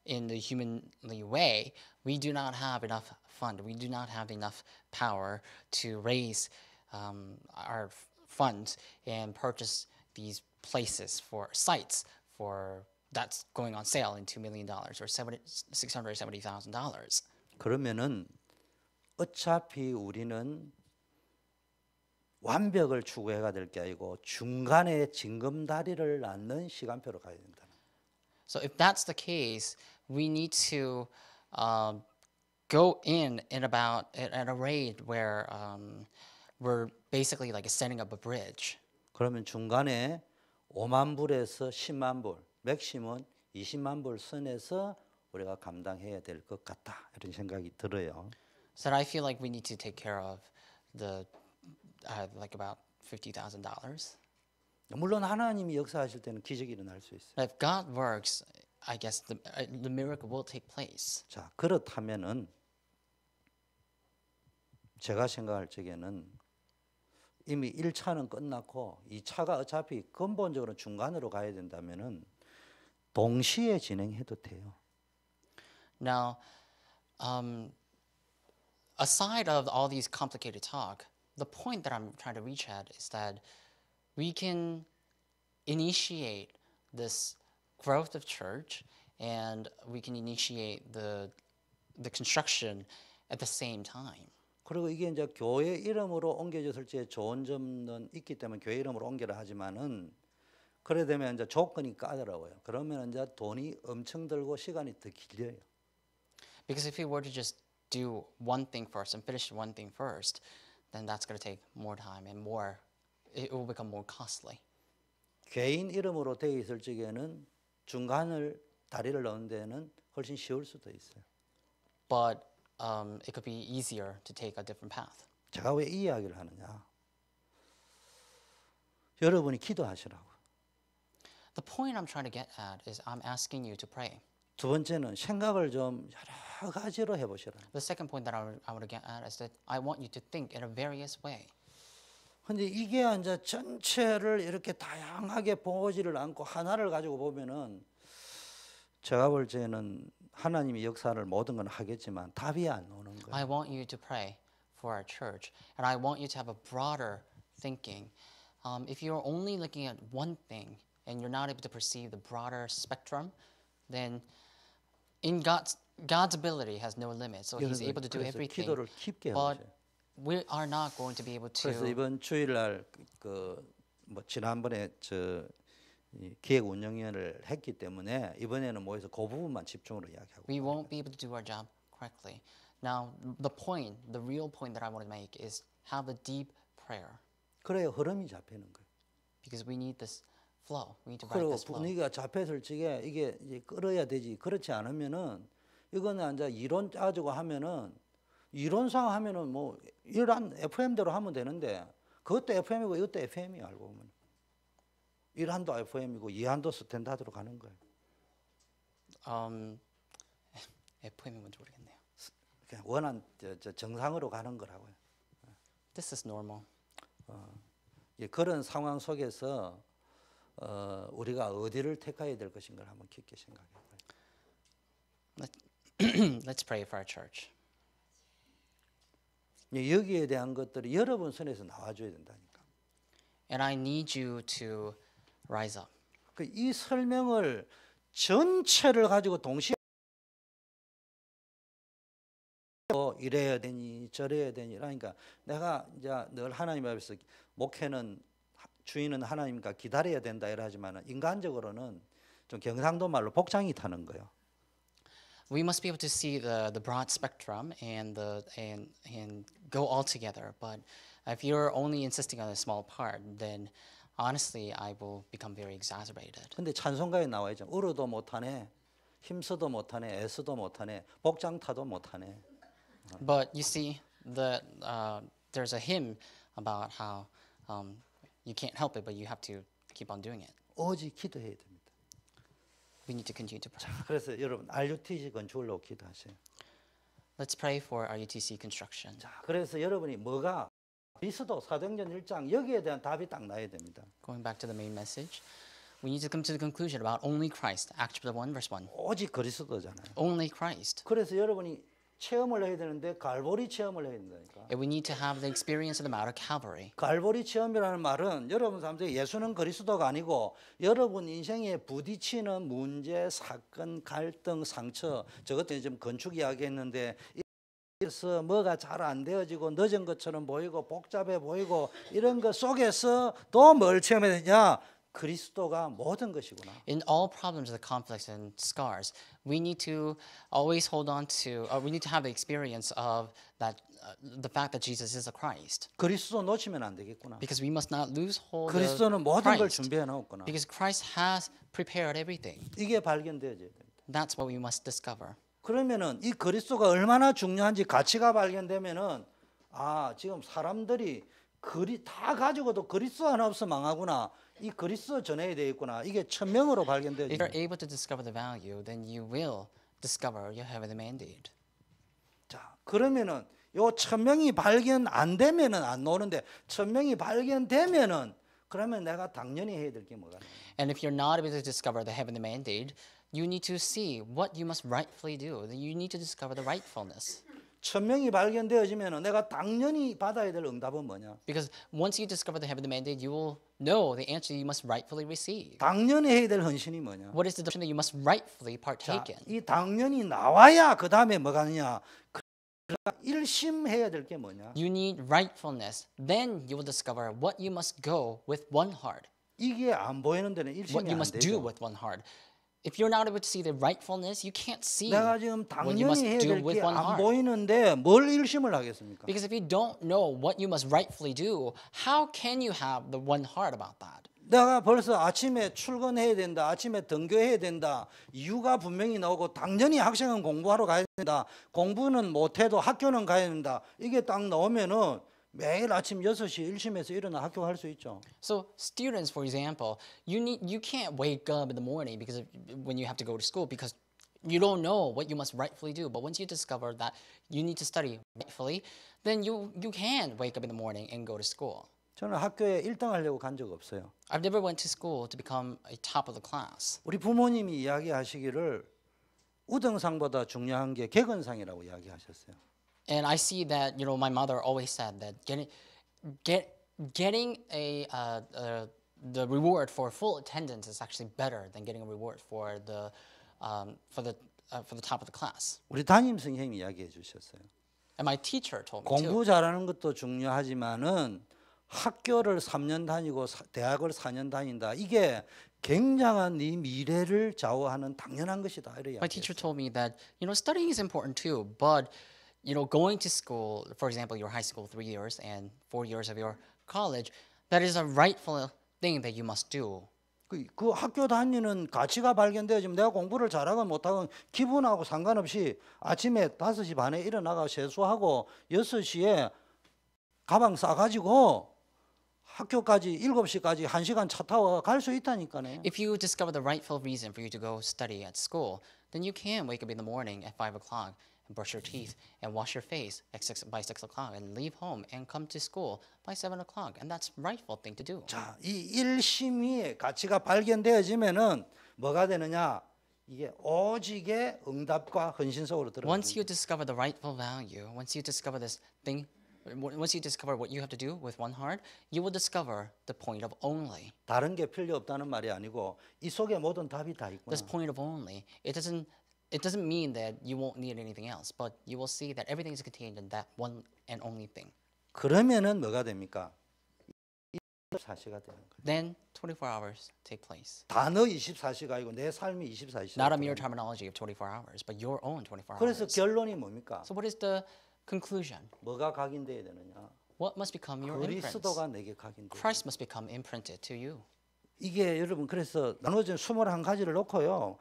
in the humanly way, we do not have enough fund. We do not have enough power to raise our funds and purchase these places for sites for that's going on sale in $2 million or $670,000. 그러면은 어차피 우리는 완벽을 추구해야 될 게 아니고 중간에 징검다리를 낳는 시간표로 가야 된다. So if that's the case, we need to go in about at a rate where we're basically like setting up a bridge. 그러면 중간에 5만 불에서 10만 불, 맥시멈 20만 불 선에서 우리가 감당해야 될 것 같다. 이런 생각이 들어요. So I feel like we need to take care of the like about $50,000. 물론 하나님이 역사하실 때는 기적이 일어날 수 있어요. If God works, I guess the miracle will take place. 자, 그렇다면은 제가 생각할 적에는 이미 1차는 끝났고 2차가 어차피 근본적으로 중간으로 가야 된다면은 동시에 진행해도 돼요. Now, aside of all these complicated talk, the point that I'm trying to reach at is that we can initiate this growth of church and we can initiate the construction at the same time. 그리고 이게 이제 교회 이름으로 옮겨졌을 때 좋은 점은 있기 때문에 교회 이름으로 옮겨라 하지만은 그래 되면 이제 조건이 까다로워요. 그러면 이제 돈이 엄청 들고 시간이 더 길어요. Because if we were to just do one thing first and finish one thing first, then that's going to take more time and it will become more costly. 개인 이름으로 되어 있을 적에는 중간을 다리를 넣는 데는 훨씬 쉬울 수도 있어요. But it could be easier to take a different path. 제가 왜 이 이야기를 하느냐? 여러분이 기도하시라고. The point I'm trying to get at is I'm asking you to pray. 두 번째는 생각을 좀 여러 가지로 해보시라. The second point that I want to get at is that I want you to think in a various way. 근데 이게 이제 전체를 이렇게 다양하게 보지를 않고 하나를 가지고 보면은 제가 볼 때는 하나님이 역사를 모든 건 하겠지만 답이 안 오는 I 거예요. want you to pray for our church, and I want you to have a broader thinking. If you're only looking at one thing and you're not able to perceive the broader spectrum, then in God's ability has no limit, so He's able to do 그래서 everything. 기도를 깊게 But 해보세요. we are not going to be able 그래서 to. 이번 주일날 뭐 지난번에 이 기획운영위원회를 했기 때문에 이번에는 모여서 그 부분만 집중으로 이야기하고 We won't be able to do our job correctly. Now, the real point that I want to make is have a deep prayer, 그래야 흐름이 잡히는 거예요. because we need this flow. We need to ride 그리고 this flow. 분위기가 잡혔을 적에 이게 이제 끌어야 되지. 그렇지 않으면은 이거는 이제 이론 따지고 하면은 이론상 하면은 뭐 이런 FM대로 하면 되는데 그것도 FM이고 이것도 FM이 알고 보면 1한도 FM이고 2한도 스탠다드로 가는 거예요. FM이 뭔지 모르겠네요. 그냥 원한 정상으로 가는 거라고요. This is normal. 예, 그런 상황 속에서 우리가 어디를 택해야 될 것인가를 한번 깊게 생각해 봐요. Let's pray for our church. 예, 여기에 대한 것들이 여러분 손에서 나와줘야 된다니까. And I need you to rise up. 이 설명을 전체를 가지고 동시에 이래야 되니 저래야 되니 그러니까 내가 이제 늘 하나님 앞에서 목회는 주인은 하나님과 기다려야 된다 이러지만 인간적으로는 좀 경상도 말로 복장이 타는 거예요. We must be able to see the broad spectrum and go all together. But if you're only insisting on a small part, then honestly, I will become very exacerbated. 근데 찬송가에 나와 있죠. 울어도 못하네, 힘써도 못하네, 애써도 못하네, 복장 타도 못하네. But you see, there's a hymn about how you can't help it, but you have to keep on doing it. 오직 기도해야 됩니다. We need to continue to pray. 그래서 여러분 RUTC 건축을로 기도하세요. Let's pray for our UTC construction. 자, 그래서 여러분이 뭐가 그리스도 사도행전 1장 여기에 대한 답이 딱 나야 됩니다. Going back to the main message, we need to come to the conclusion about only Christ. Acts chapter 1, verse 1. 오직 그리스도잖아요. Only Christ. 그래서 여러분이 체험을 해야 되는데 갈보리 체험을 해야 된다니까. And we need to have the experience of the Mount of Calvary. 갈보리 체험이라는 말은 여러분 삶속에 예수는 그리스도가 아니고 여러분 인생에 부딪히는 문제, 사건, 갈등, 상처 저것도 지금 건축 이야기했는데 그래서 뭐가 잘 안 되어지고 늦은 것처럼 보이고 복잡해 보이고 이런 것 속에서 또 뭘 체험해야 되냐? 그리스도가 모든 것이구나. In all problems, the conflicts and scars, we need to always hold on to, we need to have the experience of that, the fact that Jesus is the Christ. 그리스도 놓치면 안 되겠구나. Because we must not lose hold 그리스도는 of 모든 걸 Christ. 준비해 놓았구나. Because Christ has prepared everything. 이게 발견되어야 됩니다. That's what we must discover. 그러면은 이 그리스도가 얼마나 중요한지 가치가 발견되면은 아 지금 사람들이 다 가지고도 그리스도 하나 없어 망하구나. 이 그리스도 전해야 되겠구나. 이게 천명으로 발견되어요. If you're able to discover the value, then you will discover your heavenly mandate. 자 그러면은 요 천명이 발견 안 되면은 안 나오는데 천명이 발견되면은 그러면 내가 당연히 해야 될 게 뭐가 있냐. And if you're not able to discover the heavenly mandate, you need to see what you must rightfully do. You need to discover the rightfulness. 천명이 발견되어지면은 내가 당연히 받아야 될 응답은 뭐냐? Because once you discover the heavenly mandate, you will know the answer you must rightfully receive. 당연히 해야 될 헌신이 뭐냐? What is the doctrine that you must rightfully 자, partake in? 이 당연히 나와야 그 다음에 뭐가 하느냐? 일심해야 될 게 뭐냐? You need rightfulness. Then you will discover what you must go with one heart. 이게 안 보이는 데는 What 일심이 you 안 must do 되죠. with one heart. If you're not able to see the rightfulness, you can't see 내가 지금 what you must 당연히 해야 do 될 with 게 one 안 heart. 보이는데 뭘 일심을 하겠습니까? Because if you don't know what you must rightfully do, how can you have the one heart about that? 내가 벌써 아침에 출근해야 된다, 아침에 등교해야 된다, 이유가 분명히 나오고 당연히 학생은 공부하러 가야 된다, 공부는 못해도 학교는 가야 된다. 이게 딱 나오면은 매일 아침 6시 일심에서 일어나 학교 갈 수 있죠. So students, for example, you can't wake up in the morning because when you have to go to school because you don't know what you must rightfully do. But once you discover that you need to study rightfully, then you can wake up in the morning and go to school. 저는 학교에 1등 하려고 간 적 없어요. I've never went to school to become a top of the class. 우리 부모님이 이야기하시기를 우등상보다 중요한 게 개근상이라고 이야기하셨어요. And I see that, my mother always said that getting the reward for full attendance is actually better than getting a reward for the top of the class. 우리 담임 선생님이 이야기해 주셨어요. And my teacher told me too. 공부 잘하는 것도 중요하지만은 학교를 3년 다니고 대학을 4년 다닌다. 이게 굉장한 네 미래를 좌우하는 당연한 것이다. 이래 My teacher 이야기했어요. told me that, studying is important too, but, going to school, for example, your high school 3 years and 4 years of your college, that is a rightful thing that you must do. 그 학교 다니는 가치가 발견되어지면 내가 공부를 잘하건 못하건 기분하고 상관없이 아침에 5시 반에 일어나가 세수하고 6시에 가방 싸가지고 학교까지 7시까지 1시간 차 타고 갈 수 있다니까요. If you discover the rightful reason for you to go study at school, then you can wake up in the morning at 5 o'clock and brush your teeth and wash your face by 6 o'clock and leave home and come to school by 7 o'clock. And that's rightful thing to do. 자, 이 일심의 가치가 발견되어지면은 뭐가 되느냐? 이게 오직의 응답과 헌신 속으로 들어가는 Once you discover the rightful value, once you discover this thing, once you discover what you have to do with one heart, you will discover the point of only. 다른 게 필요 없다는 말이 아니고 이 속에 모든 답이 다 있구나. This point of only, it doesn't mean that you won't need anything else, but you will see that everything is contained in that one and only thing. 그러면은 뭐가 됩니까? 24시가 되는 거예요. Then 24 hours take place. 단어 24시가 아니고 내 삶이 24시가. Not a mere terminology of 24 hours, but your own 24 그래서 hours. 결론이 뭡니까? So what is the conclusion? 뭐가 각인돼야 되느냐? What must become your imprints? 그리스도가 내게 각인돼. Christ must become imprinted to you. 이게 여러분 그래서 나눠진 21가지를 놓고요.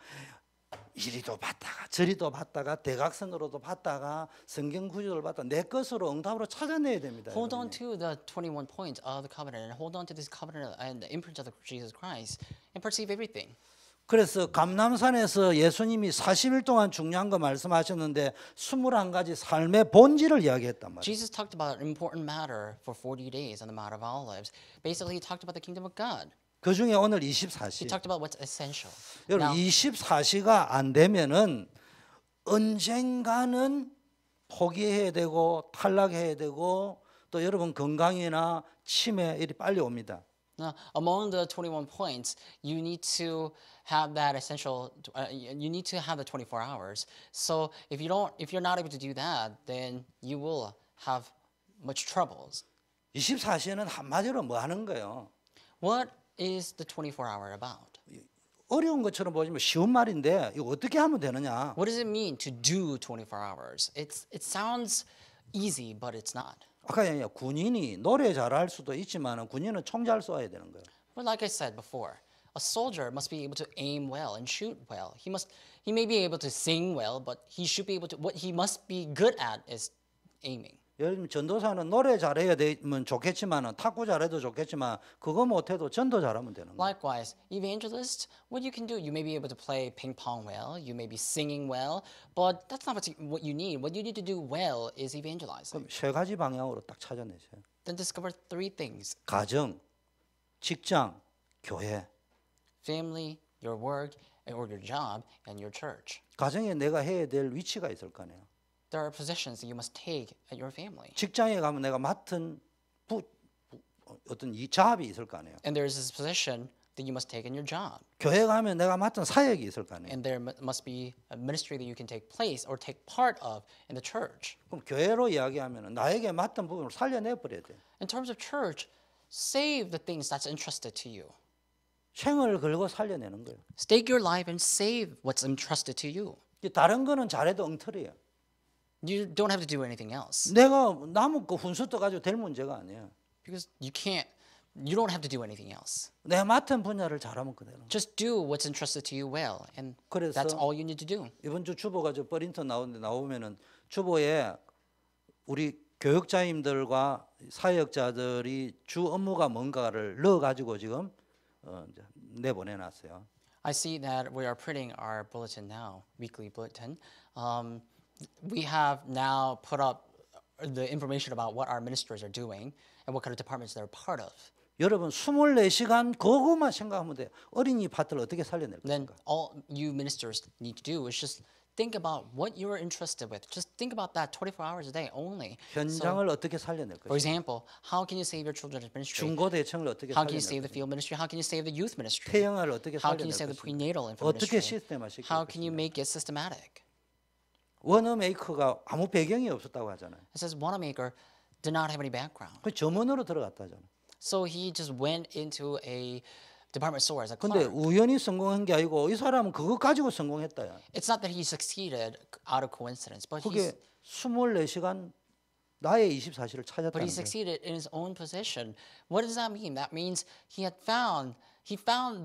이리도 받다가 저리도 받다가 대각선으로도 받다가 성경 구절을 받다가 내 것으로 응답으로 찾아내야 됩니다. Hold on 여러분이. to the 21 points of the covenant and hold on to this covenant and the imprint of Jesus Christ and perceive everything. 그래서 감람산에서 예수님이 40일 동안 중요한 거 말씀하셨는데 21가지 삶의 본질을 이야기했단 말이에요. Jesus talked about an important matter for 40 days on the Mount of Olives. Basically, he talked about the kingdom of God. 그 중에 오늘 He 24시. talked about what's essential. 여러분 Now, 24시가 안 되면은 언젠가는 포기해야 되고 탈락해야 되고 또 여러분 건강이나 치매 일이 빨리 옵니다. now, among the 21 points, you need to have that essential. You need to have the 24 hours. So if you're not able to do that, then you will have much troubles. 24시에는 한마디로 뭐 하는 거예요? What is the 24 hour about? 어려운 것처럼 보지만 쉬운 말인데 이거 어떻게 하면 되느냐? What does it mean to do 24 hours? It sounds easy, but it's not. 아까 얘기한 군인이 노래 잘할 수도 있지만 군인은 총 잘 쏘아야 되는 거예요. But like I said before, a soldier must be able to aim well and shoot well. He may be able to sing well, but he should be able to. What he must be good at is aiming. 여러분 전도사는 노래 잘해야 되면 좋겠지만 탁구 잘해도 좋겠지만 그거 못해도 전도 잘하면 되는 거예요. Likewise, evangelists, what you can do, you may be able to play ping pong well, you may be singing well, but that's not what you need. What you need to do well is evangelizing. 그럼 세 가지 방향으로 딱 찾아내세요. Then discover 3 things: 가정, 직장, 교회. family, your work, or your job, and your church. 가정에 내가 해야 될 위치가 있을 거 아니에요. There are positions that you must take at your family. 직장에 가면 내가 맡은 어떤 이 자업이 있을 거 아니에요. And there is this position that you must take in your job. 교회 가면 내가 맡은 사역이 있을 거 아니에요. And there must be a ministry that you can take place or take part of in the church. 그럼 교회로 이야기하면 나에게 맡은 부분을 살려내 버려야 돼. In terms of church, save the things that's entrusted to you. 생을 걸고 살려내는 거예요. Stake your life and save what's entrusted to you. 다른 거는 잘해도 엉터리예요. You don't have to do anything else 내가 남은 거 훈수 떠가지고 될 문제가 아니에요. because you don't have to do anything else. 내가 맡은 분야를 잘하면 그대로. Just do what's entrusted to you well, and 그래서 that's all you need to do. 이번 주 주보가 저 버린턴 나오면은 주보에 우리 교육자님들과 사역자들이 주 업무가 뭔가를 넣어가지고 지금 이제 내보내놨어요. I see that we are printing our bulletin now, weekly bulletin. We have now put up the information about what our ministers are doing and what kind of departments they're part of. 여러분 24시간 그것만 생각하면 돼요. 어린이 파트를 어떻게 살려낼 Then 것인가. all you ministers need to do is just think about what you're interested with. Just think about that 24 hours a day only. 현장을 어떻게 살려낼 For 것인가. example, how can you save your children's ministry? 중고대청을 어떻게 How can you 살려낼 save the 것인가. field ministry? How can you save the youth ministry? 태영아를 어떻게 How can 살려낼 you save the 것인가. prenatal infant 어떻게 ministry? 시스템화시킬 How can you 것인가. make it systematic? 워너메이커가 아무 배경이 없었다고 하잖아요. It says Wanamaker did not have any background. 그 점원으로 들어갔다잖아요. So he just went into a department store as a 근데 clerk. 우연히 성공한 게 아니고 이 사람은 그거 가지고 성공했다야. It's not that he succeeded out of coincidence, but 그게 24시간 나의 24시를 he 찾았다는 거예요. succeeded in his own position. What does that mean? That means he found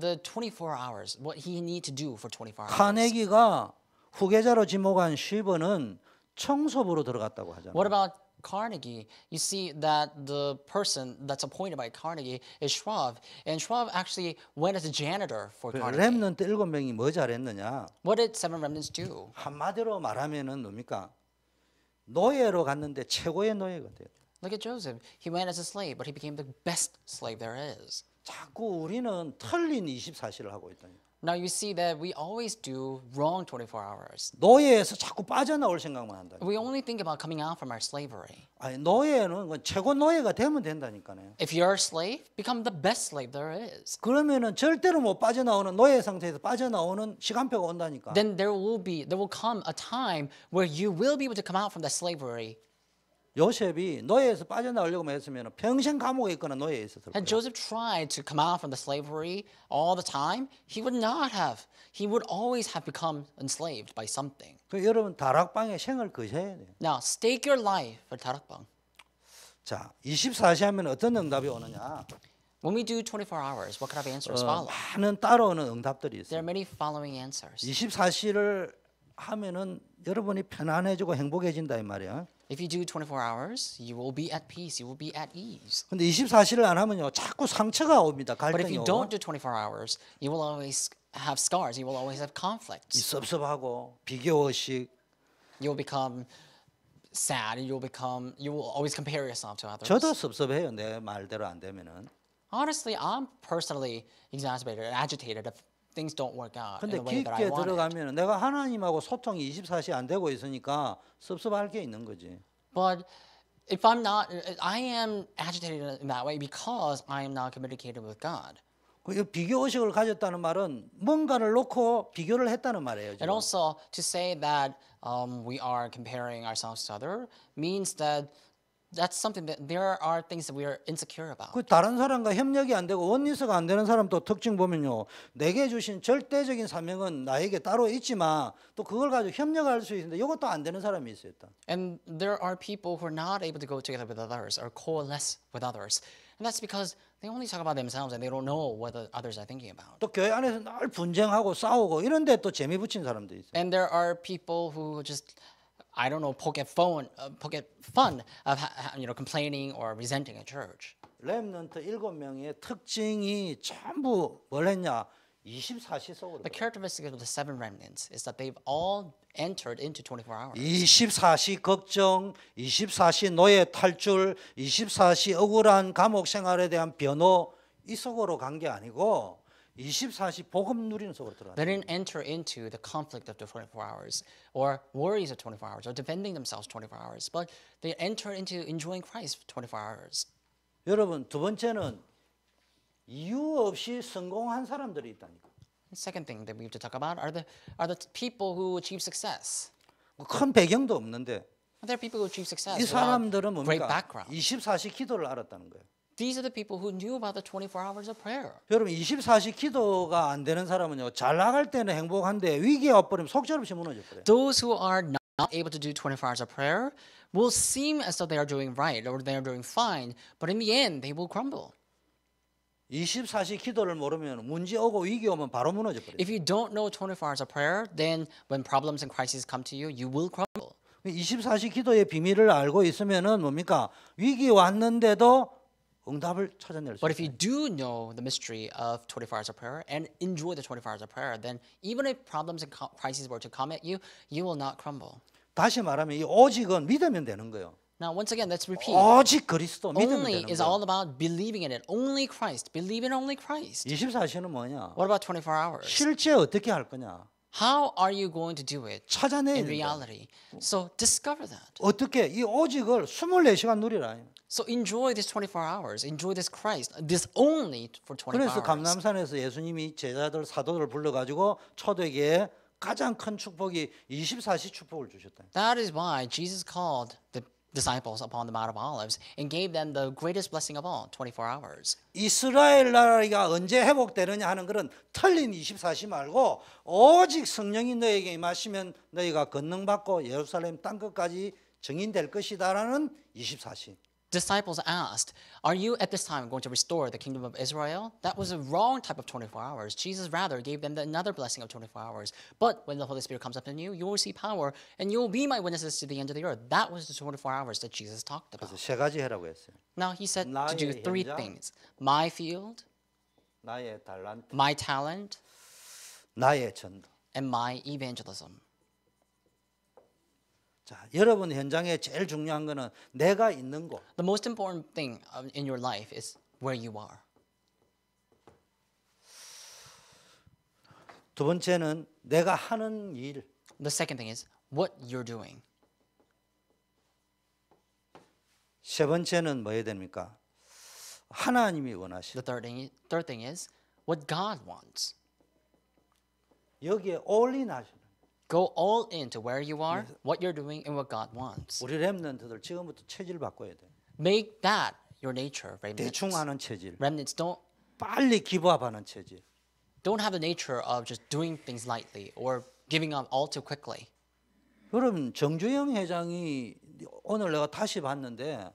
the 24 hours, what he need to do for 24 hours. 카네기가 후계자로 지목한 쉬버는 청소부로 들어갔다고 하잖아요. What about Carnegie? You see that the person that's appointed by Carnegie is Schwab, and Schwab actually went as a janitor for Carnegie. 렘넌트 7명이 뭐 잘했느냐? What did seven remnants do? 한마디로 말하면은 뭡니까? 노예로 갔는데 최고의 노예가 돼요. Look at Joseph. He went as a slave, but he became the best slave there is. 자꾸 우리는 틀린 24시를 하고 있다니. Now you see that we always do wrong 24 hours. 노예에서 자꾸 빠져나올 생각만 한다. We only think about coming out from our slavery. 아니 노예는 그건 최고 노예가 되면 된다니까요. If you're a slave, become the best slave there is. 그러면은 절대로 못 빠져나오는 노예 상태에서 빠져나오는 시간표가 온다니까. Then there will come a time where you will be able to come out from that slavery. 요셉이 노예에서 빠져나오려고 했으면 평생 감옥에 있거나 노예에 있었을 거예요. Had Joseph tried to come out from the slavery all the time, he would not have. He would always have become enslaved by something. 그 여러분 다락방에 생을 거셔야 돼요. Now, stake your life for 다락방. 자, 24시 하면 어떤 응답이 오느냐? When we do 24 hours, what kind of answers follow? 많은 따라오는 응답들이 There 있어요. are many following answers. 24시를 하면은 여러분이 편안해지고 행복해진다 이 말이야. If you do 24 hours, you will be at peace. You will be at ease. 근데 24시를 안 하면요, 자꾸 상처가 옵니다. But if 갈등이 you 오고. don't do 24 hours, you will always have scars. You will always have 이 conflicts. 섭섭하고 비교의식. You'll become sad. And you will always compare yourself to others. 저도 섭섭해요. 내 말대로 안 되면은. Honestly, I'm personally exacerbated and agitated if things don't work out in 근데 the way that I 깊게 want it. 들어가면 내가 하나님하고 소통이 24시 안 되고 있으니까 섭섭할 게 있는 거지. But if I'm not, I am agitated in that way because I am not communicating with God. 그 비교 의식을 가졌다는 말은 뭔가를 놓고 비교를 했다는 말이에요. And 지금. also to say that we are comparing ourselves to other means that that's something that there are things that we are insecure about. 그 다른 사람과 협력이 안 되고 원리스가 안 되는 사람 또 특징 보면요, 내게 주신 절대적인 사명은 나에게 따로 있지만 또 그걸 가지고 협력할 수 있는데 이것도 안 되는 사람이 있어요. 또. And there are people who are not able to go together with others or coalesce with others. And that's because they only talk about themselves and they don't know what the others are thinking about. 또 교회 안에서 늘 분쟁하고 싸우고 이런데 또 재미 붙인 사람도 있어요. And there are people who just, I don't know, poke at fun of complaining or resenting a church. 렘넌트 7명의 특징이 전부 뭘 했냐? 24시 속으로. The characteristic of the seven remnants is that they've all entered into 24 hours. 24시 걱정, 24시 노예 탈출, 24시 억울한 감옥 생활에 대한 변호 이 속으로 간 게 아니고 24시 복음 누리는 속으로 들어갔어요. They didn't enter into the conflict of the 24 hours or worries of 24 hours or defending themselves 24 hours, but they entered into enjoying Christ for 24 hours. 여러분 두 번째는 이유 없이 성공한 사람들이 있다니까. The second thing that we have to talk about are the people who achieve success. 큰 배경도 없는데 There are people who achieve success 이 without 사람들은 great 뭡니까? background. 24시 기도를 알았다는 거예요. These are the people who knew about the 24 hours of prayer. 여러분 24시 기도가 안 되는 사람은요, 잘 나갈 때는 행복한데 위기가 와버리면 속절없이 무너져 버려요. Those who are not able to do 24 hours of prayer will seem as though they are doing right or they are doing fine, but in the end they will crumble. 24시 기도를 모르면 문제 오고 위기 오면 바로 무너져 버려요. If you don't know 24 hours of prayer, then when problems and crises come to you, you will crumble. 24시 기도의 비밀을 알고 있으면은 뭡니까? 위기 왔는데도 응답을 찾아낼 수 But if you 있어요. do know the mystery of 24 hours of prayer and enjoy the 24 hours of prayer, then even if problems and crises were to come at you, you will not crumble. 다시 말하면 이 오직은 믿으면 되는 거예요. Now, once again, let's repeat. 오직 그리스도 믿으면 Only 되는 is 거예요. all about believing in it. Only Christ. Believe in only Christ. 24시는 뭐냐? What about 24 hours? 실제 어떻게 할 거냐? How are you going to do it 찾아내야 in 된다. reality? So discover that. 어떻게 이 오직을 24시간 누리라. So enjoy this 24 hours. Enjoy this Christ. This only for 24 그래서 hours. 감람산에서 예수님이 제자들 사도들 불러가지고 초대교회에 가장 큰 축복이 24시 축복을 주셨다. That is why Jesus called the disciples upon the Mount of Olives and gave them the greatest blessing of all, 24 hours. 이스라엘 나라가 언제 회복되느냐 하는 그런 틀린 24시 말고 오직 성령이 너에게 임하시면 너희가 권능받고 예루살렘 땅끝까지 증인될 것이다라는 24시. Disciples asked, "Are you at this time going to restore the kingdom of Israel?" That was a wrong type of 24 hours. Jesus rather gave them another blessing of 24 hours. But when the Holy Spirit comes upon you, you will receive power and you will be my witnesses to the end of the earth. That was the 24 hours that Jesus talked about. 그래서 세 가지 해라고 했어요. Now he said to do 나의 three 현장, things: my field, 나의 달란트, my talent, 나의 전도. and my evangelism. 자, 여러분 현장에 제일 중요한 거는 내가 있는 곳. The most important thing in your life is where you are. 두 번째는 내가 하는 일. The second thing is what you're doing. 세 번째는 뭐 해야 됩니까? 하나님이 원하시는. The third thing is what God wants. 여기에 올인하시는. Go all into where you are, what you're doing, and what God wants. 우리 렘넌트들 지금부터 체질 바꿔야 돼. Make that your nature, 대충 remnants. 하는 체질. Remnants 빨리 기부합하는 체질. don't have the nature of just doing things lightly or giving up all too quickly. 여러분 정주영 회장이 오늘 내가 다시 봤는데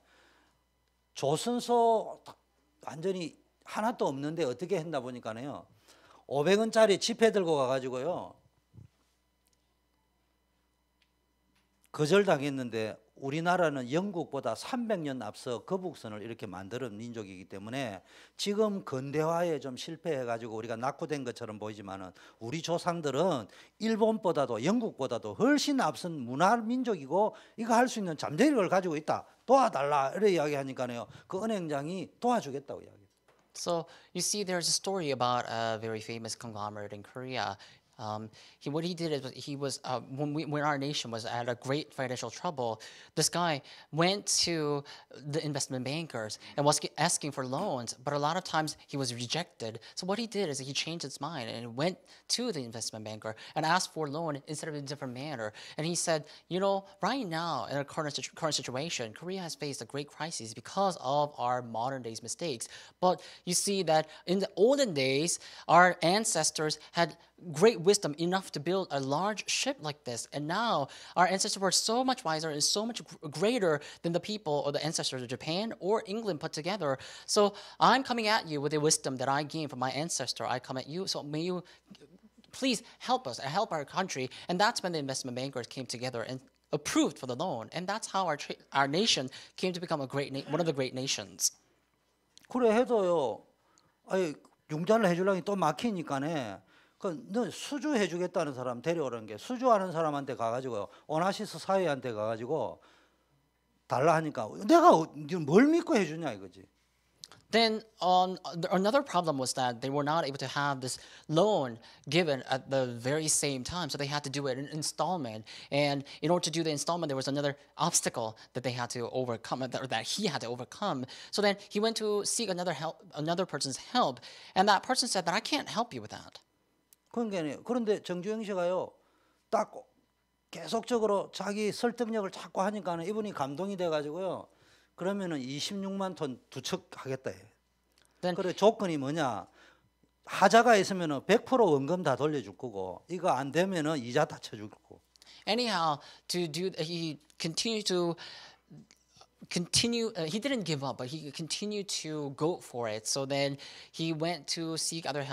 조선소 완전히 하나도 없는데 어떻게 했나 보니까요. 500원짜리 지폐 들고 가가지고요. 거절당했는데 우리나라는 영국보다 300년 앞서 거북선을 이렇게 만드는 민족이기 때문에 지금 근대화에 좀 실패해가지고 우리가 낙후된 것처럼 보이지만은 우리 조상들은 일본보다도 영국보다도 훨씬 앞선 문화 민족이고 이거 할 수 있는 잠재력을 가지고 있다. 도와달라 이렇게 이야기하니까요. 그 은행장이 도와주겠다고 이야기해요. So you see, there's a story about a very famous conglomerate in Korea. What he did is he was when our nation was at a great financial trouble, this guy went to the investment bankers and was asking for loans, but a lot of times he was rejected. So what he did is he changed his mind and went to the investment banker and asked for a loan instead of in a different manner. And he said, you know, right now in our current situation, Korea has faced a great crisis because of our modern days mistakes. But you see that in the olden days, our ancestors had great wisdom enough to build a large ship like this. And now our ancestors were so much wiser and so much greater than the people or the ancestors of Japan or England put together. So I'm coming at you with the wisdom that I gained from my ancestor. I come at you. So may you please help us and help our country. And that's when the investment bankers came together and approved for the loan. And that's how our nation came to become one of the great nations. 그래 해도요. 아니 융자를 해주려니 또 막히니까네. 너 수주 해주겠다는 사람 데려오는 게 수주하는 사람한테 가가지고 오나시스 사회한테 가가지고 달라 하니까 내가 뭘 믿고 해주냐 이거지. Then another problem was that they were not able to have this loan given at the very same time, so they had to do it in installment. And in order to do the installment, there was another obstacle that they had to overcome, or that he had to overcome. So then he went to seek another person's help, and that person said that I can't help you with that. 그런데 정주영 씨가요, 딱 계속적으로 자기 설득력을 자꾸 하니까는 이분이 감동이 돼가지고요. 그러면은 26만 톤 두척하겠다. 그래 조건이 뭐냐? 하자가 있으면은 100% 원금 다 돌려줄 거고 이거 안 되면은 이자 다 쳐줄 거고. Anyhow, he continued to he didn't give up, but he continued to go for it. So then he went to seek other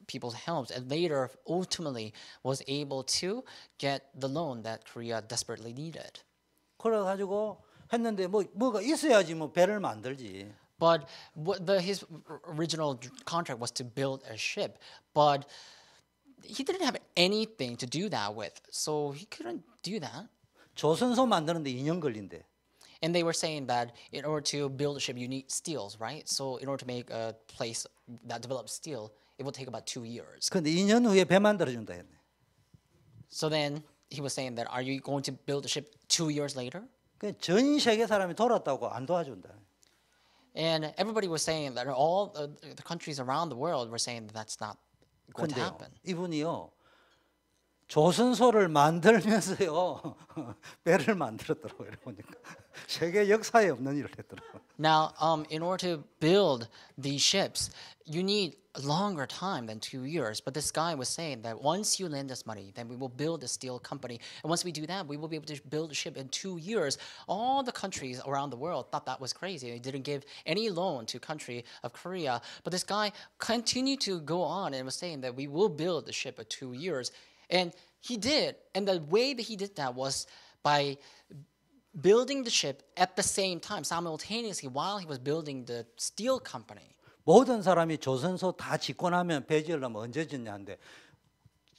people's help, and later ultimately was able to get the loan that Korea desperately needed. 그래가지고 했는데 뭐가 있어야지 배를 만들지. But his original contract was to build a ship, but he didn't have anything to do that with, so he couldn't do that. 조선소 만드는데 2년 걸린대. And they were saying that in order to build a ship, you need steels, right? So in order to make a place that develops steel, it will take about 2 years. 근데 2년 후에 배 만들어 준다 했네. So then he was saying that, are you going to build a ship 2 years later? 전 세계 사람이 돌았다고 안 도와준다. And everybody was saying that all the countries around the world were saying that that's not going to 근데요, happen. 이분이요 조선소를 만들면서요 배를 만들었더라고요. 이렇게 보니까 세계 역사에 없는 일을 했더라고요. Now, in order to build these ships, you need a longer time than 2 years. But this guy was saying that once you lend us money, then we will build a steel company. And once we do that, we will be able to build a ship in 2 years. All the countries around the world thought that was crazy. They didn't give any loan to country of Korea. But this guy continued to go on and was saying that we will build the ship in 2 years. And he did. And the way that he did that was by building the ship at the same time, simultaneously, while he was building the steel company. 모든 사람이 조선소 다 짓고 나면 배 지으려면 언제 짓냐는데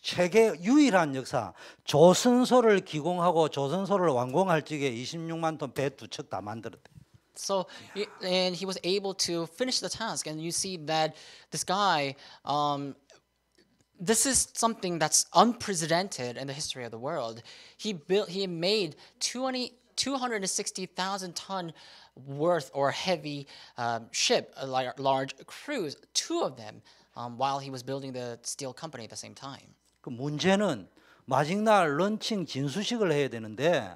세계 유일한 역사 조선소를 기공하고 조선소를 완공할 적에 26만 톤 배 두 척 다 만들었대. So, and he was able to finish the task. And you see that this guy, this is something that's unprecedented in the history of the world. He made 260,000 ton worth or heavy ship, a large cruise, 2 of them, while he was building the steel company at the same time. 그 문제는 마지막 날 런칭 진수식을 해야 되는데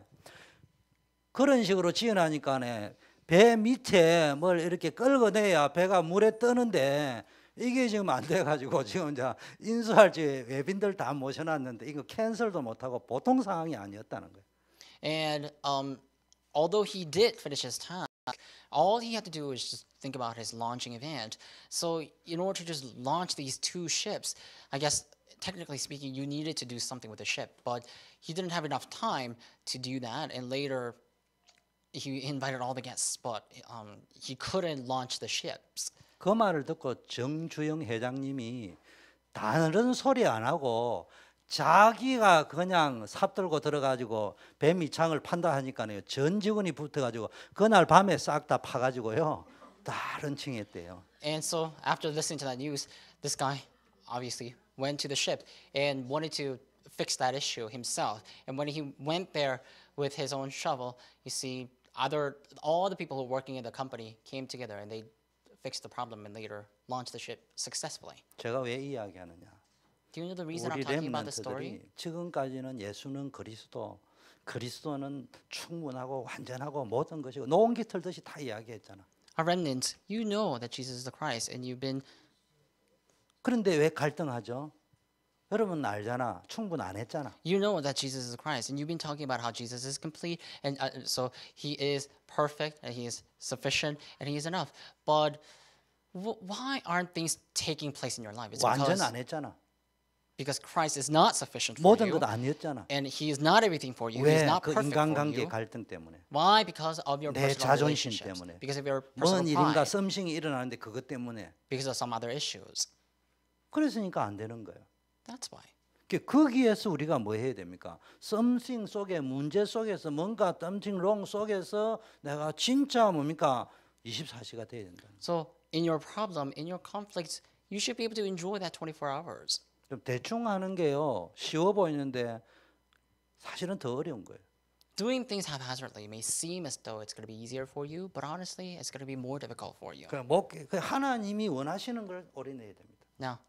그런 식으로 지어나니까네 배 밑에 뭘 이렇게 끌어내야 배가 물에 뜨는데 이게 지금 안 돼가지고 지금 이제 인수할지 외빈들 다 모셔놨는데 이거 캔슬도 못하고 보통 상황이 아니었다는 거예요. And although he did finish his task, all he had to do was just think about his launching event. So in order to just launch these 2 ships, I guess technically speaking, you needed to do something with the ship, but he didn't have enough time to do that. And later, he invited all the guests, but he couldn't launch the ships. 그 말을 듣고 정주영 회장님이 다른 소리 안 하고 자기가 그냥 삽 들고 들어가지고 배 밑창을 판다 하니까요 전 직원이 붙어가지고 그날 밤에 싹 다 파가지고요 다 런칭했대요. And so after listening to that news, this guy obviously went to the ship and wanted to fix that issue himself. And when he went there with his own shovel, you see all the people who were working in the company came together and they fixed the problem and later launched the ship successfully. 제가 왜 이야기하느냐? Do you know the reason I'm 우리 talking about this story? 렘넌트들이 지금까지는 예수는 그리스도, 그리스도는 충분하고 완전하고 모든 것이고 노은기 틀듯이 다 이야기했잖아. Our remnants, you know that Jesus is the Christ, and you've been. 그런데 왜 갈등하죠? 여러분 알잖아. 충분 안 했잖아. You know that Jesus is the Christ, and you've been talking about how Jesus is complete, and so He is perfect, and He is sufficient, and He is enough. But why aren't things taking place in your life? It's 완전 안 했잖아. because Christ is not sufficient for 모든 you, 것 아니었잖아. and He is not everything for you. He is 왜? not 그 perfect for 인간관계 you. 갈등 때문에. Why? Because of your 내 personal 자존심 relationships. 때문에. Because of your 뭔 personal 일인가 pride. 썸씽이 일어나는데 그것 때문에. Because of some other issues. 그랬으니까 안 되는 거예요. That's why. 거기에서 우리가 뭐 해야 됩니까? 썸씽 속에 문제 속에서 뭔가 썸씽 롱 속에서 내가 진짜 뭡니까? 24시가 돼야 된다. So in your problem, in your conflicts, you should be able to enjoy that 24 hours. 좀 대충 하는 게요. 쉬워 보이는데 사실은 더 어려운 거예요. Doing things haphazardly may seem as though it's going to be easier for you, but honestly, it's going to be more difficult for you. 그 하나님이 원하시는 걸 올인해야 됩니다. Now,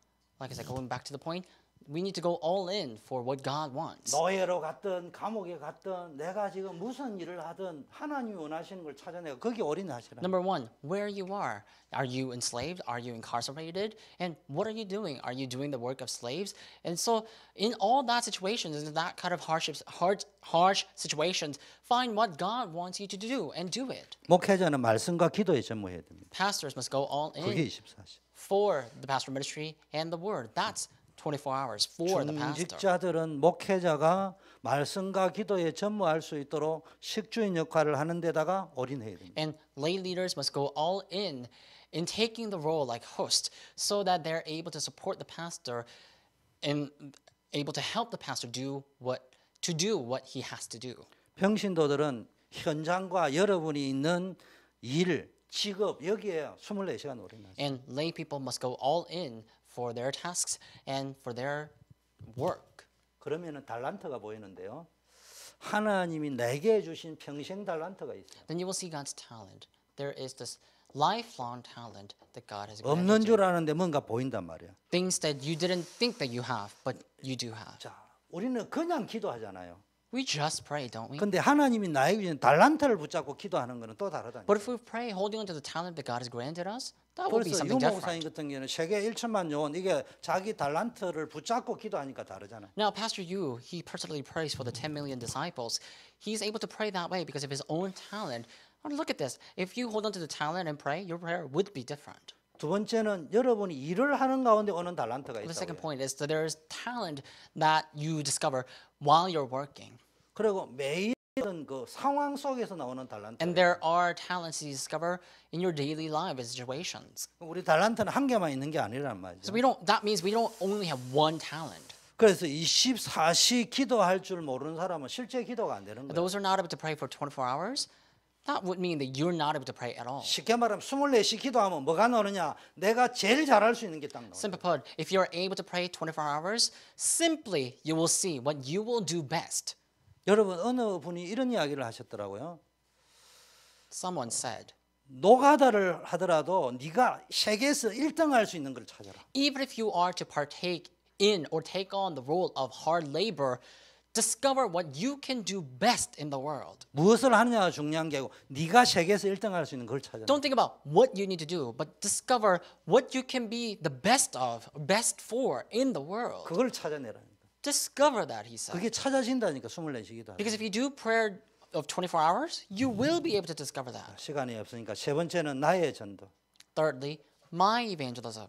like I said, going back to the point, we need to go all in for what God wants. 노예로 갔든 감옥에 갔든 내가 지금 무슨 일을 하든 하나님이 원하시는 걸 찾아내고 거기 올인하시라. Number 1, where you are. Are you enslaved? Are you incarcerated? And what are you doing? Are you doing the work of slaves? And so in all that situations, in that kind of harsh situations, find what God wants you to do and do it. 목회자는 말씀과 기도에 전무해야 됩니다. Pastors must go all 그게 in 24시. for the pastoral ministry and the word. That's 24 hours for the pastor. 중직자들은 목회자가 말씀과 기도에 전무할 수 있도록 식주인 역할을 하는 데다가 올인해야 됩니다. And lay leaders must go all in taking the role like host so that they're able to support the pastor and able to help the pastor do what he has to do. 평신도들은 현장과 여러분이 있는 일, 직업 여기에 24시간 올인하세요. And lay people must go all in for their tasks and for their work. 그러면은 달란트가 보이는데요. 하나님이 내게 주신 평생 달란트가 있어요. Then you will see God's talent. There is this lifelong talent that God has 없는 granted you. 줄 아는데 뭔가 보인단 말이에요. Things that you didn't think that you have, but you do have. 자, 우리는 그냥 기도하잖아요. We just pray, don't we? 근데 하나님이 나에게 주신 달란트를 붙잡고 기도하는 거는 또 다르다니까. But if we pray holding on to the talent that God has granted us, that will be 그래서 something 유목사님 different. 같은 경우는 세계 1천만 요원 이게 자기 달란트를 붙잡고 기도하니까 다르잖아요. Now, Pastor Yu, he personally prays for the 10 million disciples. He's able to pray that way because of his own talent. And look at this. If you hold on to the talent and pray, your prayer would be different. 두 번째는 여러분이 일을 하는 가운데 오는 달란트가 The second 있다고요. point is that there is talent that you discover while you're working. 그리고 매일 그 상황 속에서 나오는 달란트. And there are talents you discover in your daily life and situations. 우리 달란트는 한 개만 있는 게 아니란 말이죠. So that means we don't only have one talent. 그래서 24시 기도할 줄 모르는 사람은 실제 기도가 안 되는 거예요. Those who are not able to pray for 24 hours, that would mean that you're not able to pray at all. 쉽게 말하면 24시 기도하면 뭐가 나오느냐? 내가 제일 잘할 수 있는 게 딱 나와요. Simply put, if you're able to pray 24 hours, simply you will see what you will do best. 여러분 어느 분이 이런 이야기를 하셨더라고요. Someone said, 노가다를 하더라도 네가 세계에서 1등할 수 있는 걸 찾아라. even if you are to partake in or take on the role of hard labor, discover what you can do best in the world. 무엇을 하느냐가 중요한 게 아니고 네가 세계에서 1등할 수 있는 걸 찾아라. Don't think about what you need to do, but discover what you can be the best of, best for in the world. 그걸 찾아내라니까. Discover that, he said. 그게 찾아진다니까 24시기도. Because if you do prayer of 24 hours, you will be able to discover that. 시간이 없으니까 세 번째는 나의 전도. Thirdly, my evangelism.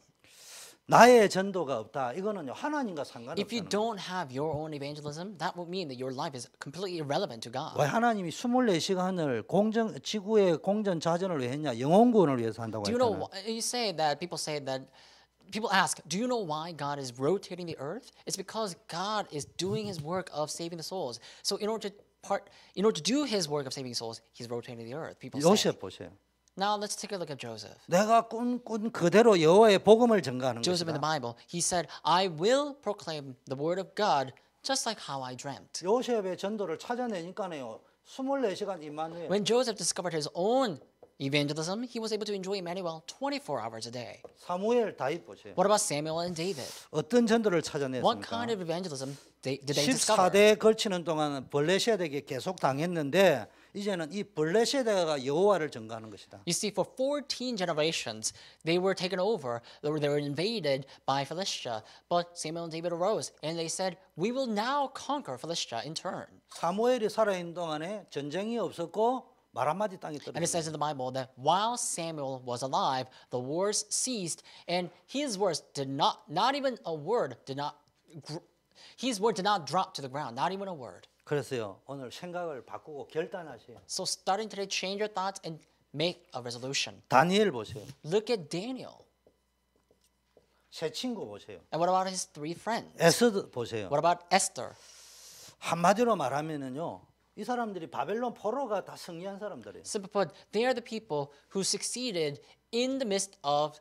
나의 전도가 없다. 이거는요 하나님과 If you 상관없어요. don't have your own evangelism, that would mean that your life is completely irrelevant to God. 왜 하나님이 24시간을 지구의 공전 자전을 왜 했냐? 영혼 구원을 위해서 한다고 Do you know? 했잖아요. You say that people ask, do you know why God is rotating the earth? It's because God is doing His work of saving the souls. So in order to do His work of saving souls, He's rotating the earth. People say. 요셉 보세요. Now let's take a look at Joseph. 내가 꿈꾼 그대로 여호와의 복음을 전가하는 Joseph in the 것이다. Bible, he said, "I will proclaim the word of God just like how I dreamt." 요셉의 전도를 찾아내니까요. 24시간 임마누엘. When Joseph discovered his own evangelism, he was able to enjoy Emmanuel 24 hours a day. 사무엘 다윗 보세요. What about Samuel and David? 어떤 전도를 What 찾아냈습니까? kind of evangelism did they discover? 14대에 걸치는 동안 벌레세대에게 계속 당했는데 이제는 이 벌레세대가 여호와를 전가하는 것이다. You see, for 14 generations, they were taken over, they were invaded by Philistia. But Samuel and David arose, and they said, "We will now conquer Philistia in turn." 사무엘이 살아있는 동안에 전쟁이 없었고 말 한마디 땅에 And it says 떨어졌어요. in the Bible that while Samuel was alive, the wars ceased, and his words did not drop to the ground, not even a word. 그래서요 오늘 생각을 바꾸고 결단하세요. So starting today, change your thoughts and make a resolution. 다니엘 보세요. Look at Daniel. 새 친구 보세요. And what about his three friends? 에스더 보세요. What about Esther? 한마디로 말하면은요 이 사람들이 바벨론 포로가 다 승리한 사람들이에요. Simply put, they are the people who succeeded in the midst of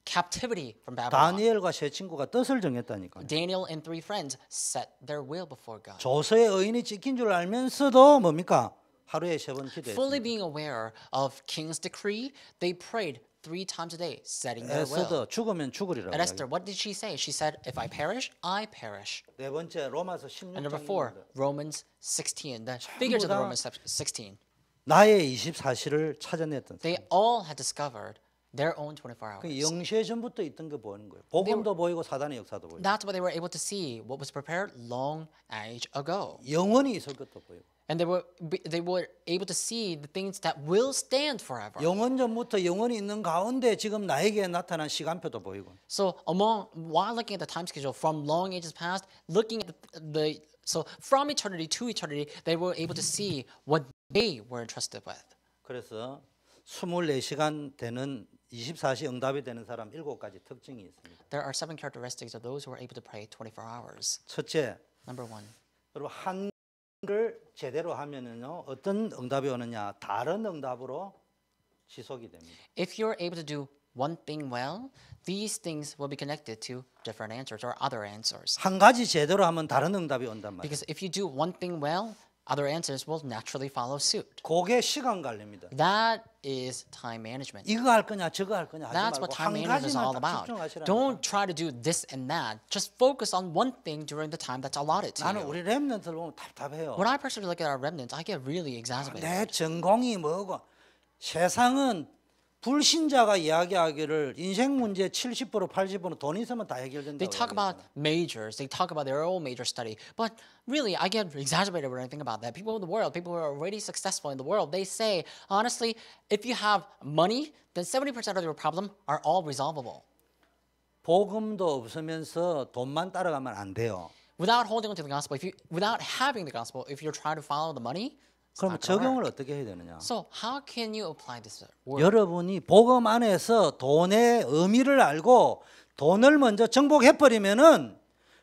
captivity from Babylon. 다니엘과 새 친구가 뜻을 정했다니까요. Daniel and three friends set their will before God. 조서의 의인이 찍힌 줄 알면서도 뭡니까? 하루에 3번 Fully 기도했습니다. being aware of king's decree, they prayed 3 times a day, setting their will. 에스더 죽으면 죽으리라고. And Esther, what did she say? She said, "If I perish, I perish." 네 번째 로마서 And number 4, 16장 Romans 16. The figures of the 다 Romans 16. 나의 24시를 찾아냈던 They all had discovered their own 24 그 hours. 영시의 전부터 있던 거 보는 거예요. 복음도 보이고 사단의 역사도 보이고 That's why they were able to see what was prepared long age ago. 영원히 있을 것도 보이고 And they were able to see the things that will stand forever. 영원전부터 영원히 있는 가운데 지금 나에게 나타난 시간표도 보이고 So while looking at the time schedule from long ages past, looking at so from eternity to eternity, they were able to see what they were entrusted with. 그래서 24시간 되는 24시 응답이 되는 사람 7가지 특징이 있습니다. There are 7 characteristics of those who are able to pray 24 hours. 첫째, Number 1, 여러분 한 를 제대로 하면은요 어떤 응답이 오느냐 다른 응답으로 지속이 됩니다. If you're able to do one thing well, these things will be connected to different answers or other answers. 한 가지 제대로 하면 다른 응답이 온단 말이에요. Because if you do one thing well, other answers will naturally follow suit. 그게 시간 관리입니다. That is time management. 이거 할 거냐 저거 할 거냐 하지 That's 말고 what time 한 management is all 가지만 딱 about. 집중하시라니까. Don't try to do this and that. Just focus on one thing during the time that's allotted to 나는 you. 우리 랩런트를 보면 답답해요. When I personally look at our remnants, I get really exasperated. 내 전공이 뭐고 세상은 불신자가 이야기하기를 인생 문제 70% 80% 돈 있으면 다 해결된다고. They talk about majors. They talk about their own major study. But really, I get exasperated when I think about that. People in the world, people who are already successful in the world, they say, honestly, if you have money, then 70% of your problem are all resolvable. 복음도 없으면서 돈만 따라가면 안 돼요. Without holding on to the gospel, without having the gospel, if you're trying to follow the money, it's 그럼 not gonna 적용을 work. 어떻게 해야 되느냐? So how can you apply this word? 여러분이 복음 안에서 돈의 의미를 알고 돈을 먼저 정복해 버리면은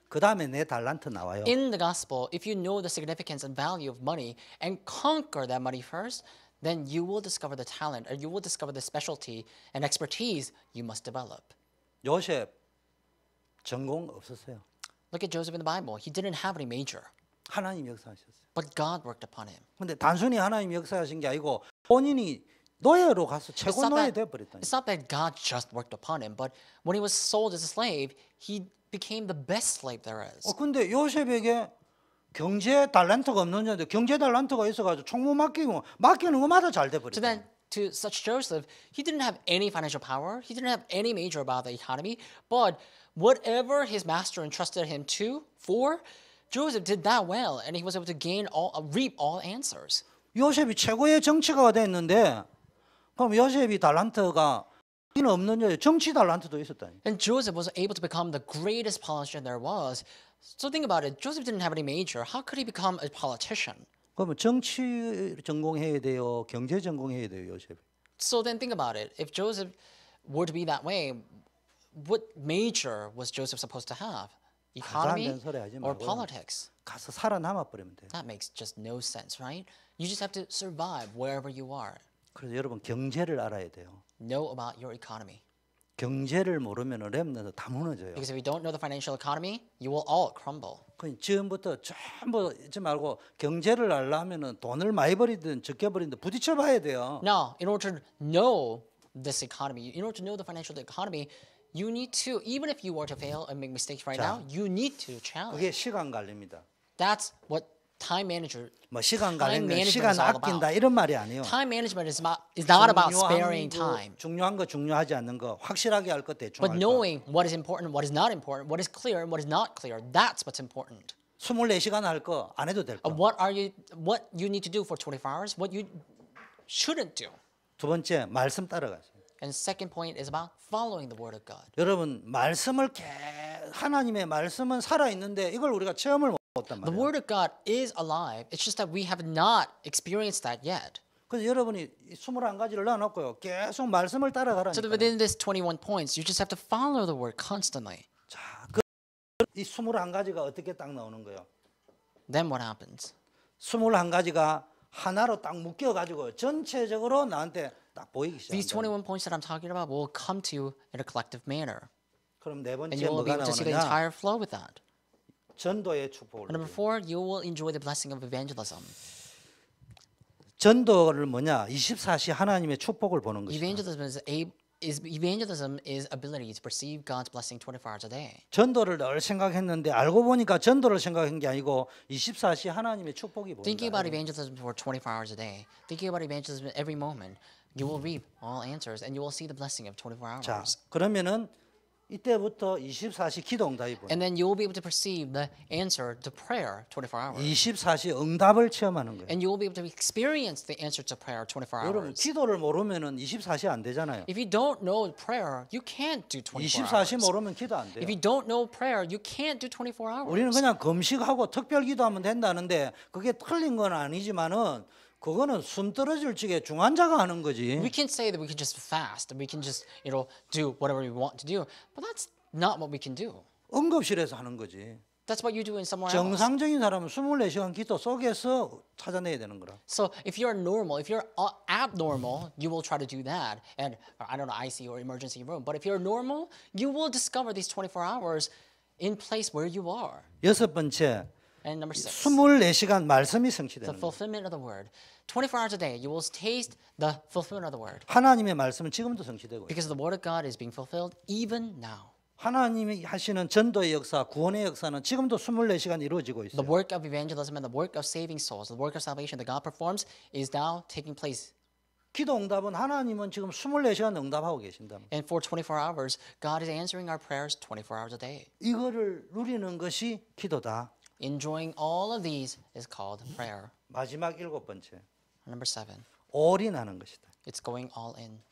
그 다음에 내 달란트 나와요. In the gospel, if you know the significance and value of money and conquer that money first, then you will discover the talent or you will discover the specialty and expertise you must develop. 요셉 전공 없었어요. Look at Joseph in the Bible. He didn't have any major, 하나님 역사하셨어요. but God worked upon him. 근데 단순히 하나님 역사하신 게 아니고 본인이 노예로 가서 최고 노예 돼 버렸다니. It's not that God just worked upon him, but when he was sold as a slave, he became the best slave there is. 근데 요셉에게 경제 달란트가 없는 자인데 경제 달란트가 있어가지고 총무 맡기는 것마다 잘 돼 So 버렸다. then, to such Joseph, he didn't have any financial power. He didn't have any major about the economy. But whatever his master entrusted him for, Joseph did that well, and he was able to reap all answers. 요셉이 최고의 정치가가 됐는데 그럼 요셉이 달란트가 없는 자 정치 달란트도 있었다니. And Joseph was able to become the greatest politician there was. So think about it. Joseph didn't have any major. How could he become a politician? 그러면 정치 전공해야 돼요, 경제 전공해야 돼요, 요셉이. So then think about it. If Joseph were to be that way, what major was Joseph supposed to have? Economy 된 소리 하지 or 말고. politics? 가서 살아남아 버리면 돼요. That makes just no sense, right? You just have to survive wherever you are. 그래서 여러분 경제를 알아야 돼요. Know about your economy. 경제를 모르면 랩런트 다 무너져요. Because if you don't know the financial economy, you will all crumble. 그 지금부터 전부 잊지 말고 경제를 알려면은 돈을 많이 버리든 적게 버리든 부딪혀 봐야 돼요. Now, in order to know this economy, in order to know the financial economy, you need to, even if you were to fail and make mistakes right now, you need to challenge. 그게 시간 관리입니다. That's what time manager. 뭐 시간 Time 관리는 management 시간 is all 아낀다 about. 이런 말이 아니에요. Time management is not about sparing time, 중요한 거 중요하지 않는 거 확실하게 할 것 대충 but 할 거. knowing what is important, what is not important, what is clear, and what is not clear. That's what's important. 24시간 할 거 안 해도 될 거. What you need to do for 24 hours, what you shouldn't do. 두 번째 말씀 따라가세요. And second point is about following the word of God. 여러분 말씀을 하나님의 말씀은 살아 있는데 이걸 우리가 체험을 못했단 The 말이에요. word of God is alive. It's just that we have not experienced that yet. 그래서 여러분이 21가지를 넣어놓고요. 계속 말씀을 So 따라가라니까. within this 21 points, you just have to follow the word constantly. 자, 이 21가지가 어떻게 딱 나오는 거예요? Then what happens? 21가지가 하나로 딱 묶여가지고 전체적으로 나한테 딱 보이기 These 시작한다. 21 points that I'm talking about will come to you in a collective manner. 그럼 네 번째 And you will be 뭐가 able to see the 나오느냐? entire flow with that. 전도의 축복을. And number 4, you will enjoy the blessing of evangelism. 전도를 뭐냐? 24시 하나님의 축복을 보는 것이다. Evangelism is ability to perceive God's blessing 24 hours a day. 전도를 늘 생각했는데 알고 보니까 전도를 생각한 게 아니고 24시 하나님의 축복이 Thinking 보인다. about evangelism for 24 hours a day, thinking about evangelism every moment, you will reap all answers and you will see the blessing of 24 자, hours. 그러면은 이때부터 24시 기도 응답이 보여. And then you will be able to perceive the answer to prayer 24 hours. 24시 응답을 체험하는 거예요. And you will be able to experience the answer to prayer 24 여러분 hours. 기도를 모르면은 24시 안 되잖아요. If you don't know prayer, you can't do 24 24시 hours. 모르면 기도 안 돼요. If you don't know prayer, you can't do 24 hours. 우리는 그냥 금식하고 특별 기도하면 된다는데 그게 틀린 건 아니지만은 그거는 숨 떨어질 적에 중환자가 하는 거지. We can say that we can just fast and we can just, do whatever we want to do, but that's not what we can do. 응급실에서 하는 거지. That's what you do in somewhere else. 정상적인 사람은 24시간 기도 속에서 찾아내야 되는 거라. So if you're normal, if you're abnormal, you will try to do that. And I don't know, ICU or emergency room. But if you're normal, you will discover these 24 hours in place where you are. 여섯 번째, And number 6, 24시간 말씀이 the 성취되는 거예요. fulfillment of the word. 24 hours a day, you will taste the fulfillment of the word. 하나님의 말씀은 지금도 성취되고 있어요. Because the word of God is being fulfilled even now. 하나님이 하시는 전도의 역사, 구원의 역사는 지금도 24시간 이루어지고 The 있어요. work of evangelism and the work of saving souls, the work of salvation that God performs is now taking place. 기도 응답은 하나님은 지금 24시간 응답하고 계신다. And for 24 hours, God is answering our prayers 24 hours a day. 이거를 누리는 것이 기도다. Enjoying all of these is called prayer. 마지막 일곱 번째, Number 7, 올인하는 것이다. it's going all in.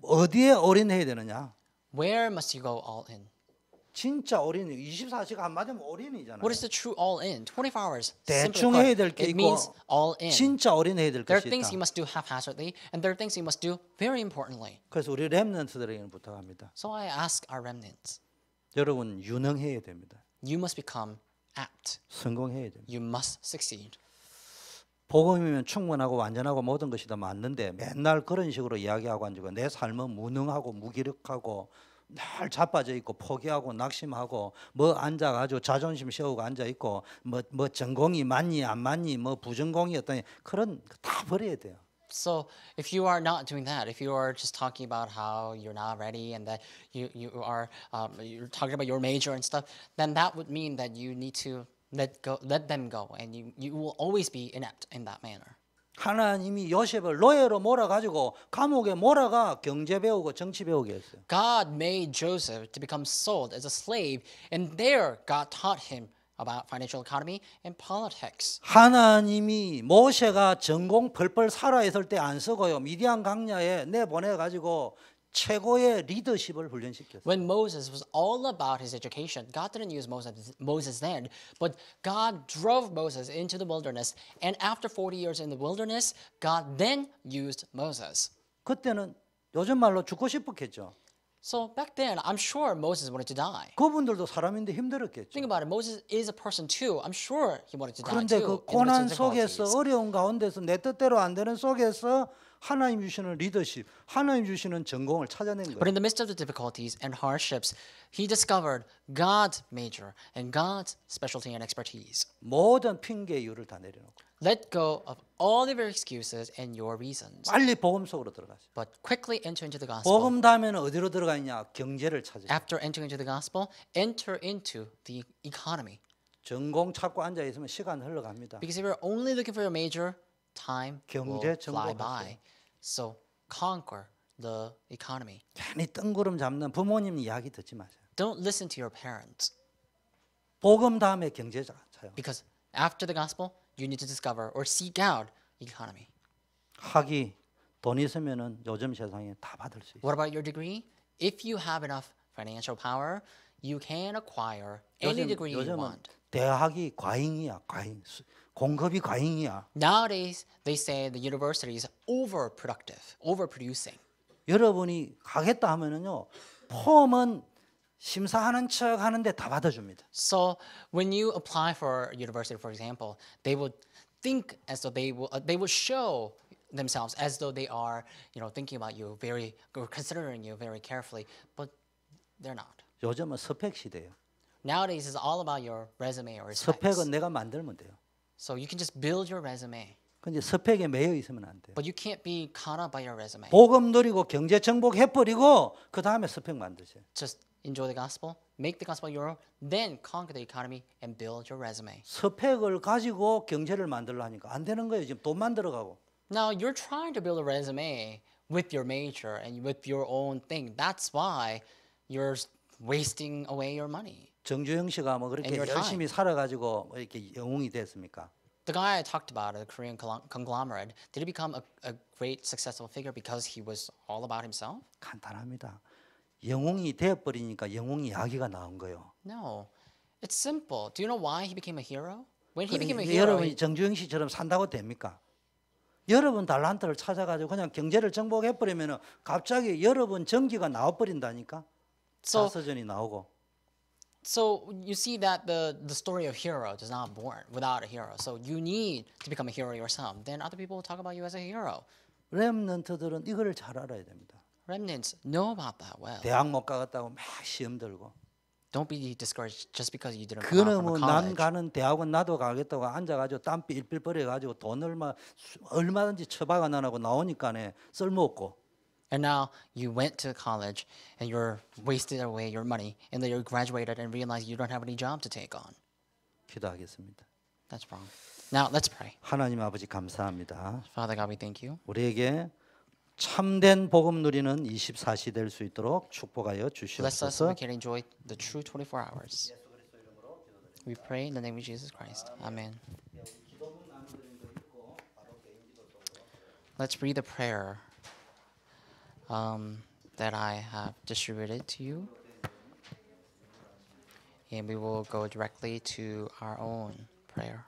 어디에 올인해야 되느냐? Where must you go all in? 진짜 올인, 24시간 안 맞으면 올인이잖아요. What is the true all in? 24 hours. 대충 Simply 해야 put, 될 게 it 있고 means all in. 진짜 올인해야 될 There are 것이 things you 있다. must do haphazardly, and there are things you must do very importantly. 그래서 우리 렘넌트들에게는 부탁합니다. So I ask our remnants, 여러분 유능해야 됩니다. you must become apt. 성공해야 됩니다. You must succeed. 복음이면 충분하고 완전하고 모든 것이 다 맞는데 맨날 그런 식으로 이야기하고 앉고 내 삶은 무능하고 무기력하고 늘 자빠져 있고 포기하고 낙심하고 뭐 앉아가지고 자존심 세우고 앉아 있고 뭐 전공이 맞니 안 맞니 뭐 부전공이 어떠니 그런 거 다 버려야 돼요. So if you are not doing that, if you are just talking about how you're not ready and that you are you're talking about your major and stuff, then that would mean that you need to let them go, and you will always be inept in that manner. 하나님이 요셉을 노예로 몰아가지고 감옥에 몰아가 경제 배우고 정치 배우게 했어요. God made Joseph to become sold as a slave, and there God taught him about financial economy and politics. 하나님이 모세가 전공 펄펄 살아있을 때 안 쓰고요. 미디안 강야에 내보내가지고 최고의 리더십을 훈련시켰어요. When Moses was all about his education, God didn't use Moses then, but God drove Moses into the wilderness, and after 40 years in the wilderness, God then used Moses. 그때는 요즘 말로 죽고 싶었겠죠. So back then, I'm sure Moses wanted to die. 그분들도 사람인데 힘들었겠죠. Think about it, Moses is a person too. I'm sure he wanted to die 그런데 too. 그 in the 고난 midst of 속에서 difficulties. 어려운 가운데서 내 뜻대로 안 되는 속에서 하나님 주시는 리더십, 하나님 주시는 전공을 찾아낸 But 거예요. in the midst of the difficulties and hardships, he discovered God's major and God's specialty and expertise. 모든 핑계 이유를 다 내려놓고 Let go of all of your excuses and your reasons, 빨리 복음 속으로 들어가세요. but quickly enter into the gospel. 복음 다음에는 어디로 들어가 있냐? 경제를 찾으세요. After entering into the gospel, enter into the economy. 전공 찾고 앉아 있으면 시간 흘러갑니다. Because if you're only looking for your major, time will 경제 fly 정복하세요. by. So conquer the economy. 괜히 뜬구름 잡는 부모님 이야기 듣지 마세요. Don't listen to your parents, 복음 다음에 경제 찾아요. because after the gospel, you need to discover or seek out economy. 학위 돈 있으면은 요즘 세상에 다 받을 수 있어요. What about your degree? If you have enough financial power, you can acquire any degree you 요즘은 want. 대학이 과잉이야, 과잉. 공급이 과잉이야. Nowadays, they say the university is overproductive, overproducing. 여러분이 가겠다 하면은요, 폼은 심사하는 척 하는데 다 받아줍니다. So when you apply for a university, for example, they would think as though they will show themselves as though they are, thinking about you or considering you very carefully, but they're not. 요즘은 스펙 시대예요. Nowadays, it's all about your resume or specs. 스펙은 내가 만들면 돼요. So you can just build your resume, 근데 스펙에 매여 있으면 안 돼요. but you can't be caught up by your resume. 복음 누리고 경제 정복 해버리고 그 다음에 스펙 만드세요. Just enjoy the gospel, make the gospel your own, then conquer the economy and build your resume. 스펙을 가지고 경제를 만들려니까 안 되는 거예요. 지금 돈 만들어가고. Now, you're trying to build a resume with your major and with your own thing. That's why you're wasting away your money. 정주영 씨가 뭐 그렇게 And your time. 열심히 살아가지고 뭐 이렇게 영웅이 됐습니까? The guy I talked about, the Korean conglomerate, did he become a great successful figure because he was all about himself? 간단합니다. 영웅이 되어버리니까 영웅 이야기가 나온 거예요. No. It's simple. Do you know why he became a hero? When he became a hero, 여러분이 정주영 씨처럼 산다고 됩니까? 여러분 달란트를 찾아가지고 그냥 경제를 정복해버리면 갑자기 여러분 전기가 나와버린다니까. So 자서전이 나오고. So you see that the story of hero is not born without a hero. So you need to become a hero yourself. Then other people will talk about you as a hero. 렘넌트들은 이거를 잘 알아야 됩니다. Remnants know about that well. 대학 못 가겠다고 막 시험 들고. Don't be discouraged just because you didn't come out 그는 from a 뭐난 college. 가는 대학은 나도 가겠다고 앉아가지고 땀 삘삘 버려가지고 돈 얼마든지 처박아 나라고 나오니까네 쓸모없고. And now you went to college and you're wasted away your money, and then you graduated and realized you don't have any job to take on. 기도하겠습니다. That's wrong. Now let's pray. 하나님 아버지 감사합니다. Father God, we thank you. 우리에게 참된 복음 누리는 24시 될 수 있도록 축복하여 Bless us so 주시옵소서. we can enjoy the true 24 hours. We pray in the name of Jesus Christ. Amen. Let's read the prayer that I have distributed to you. And we will go directly to our own prayer.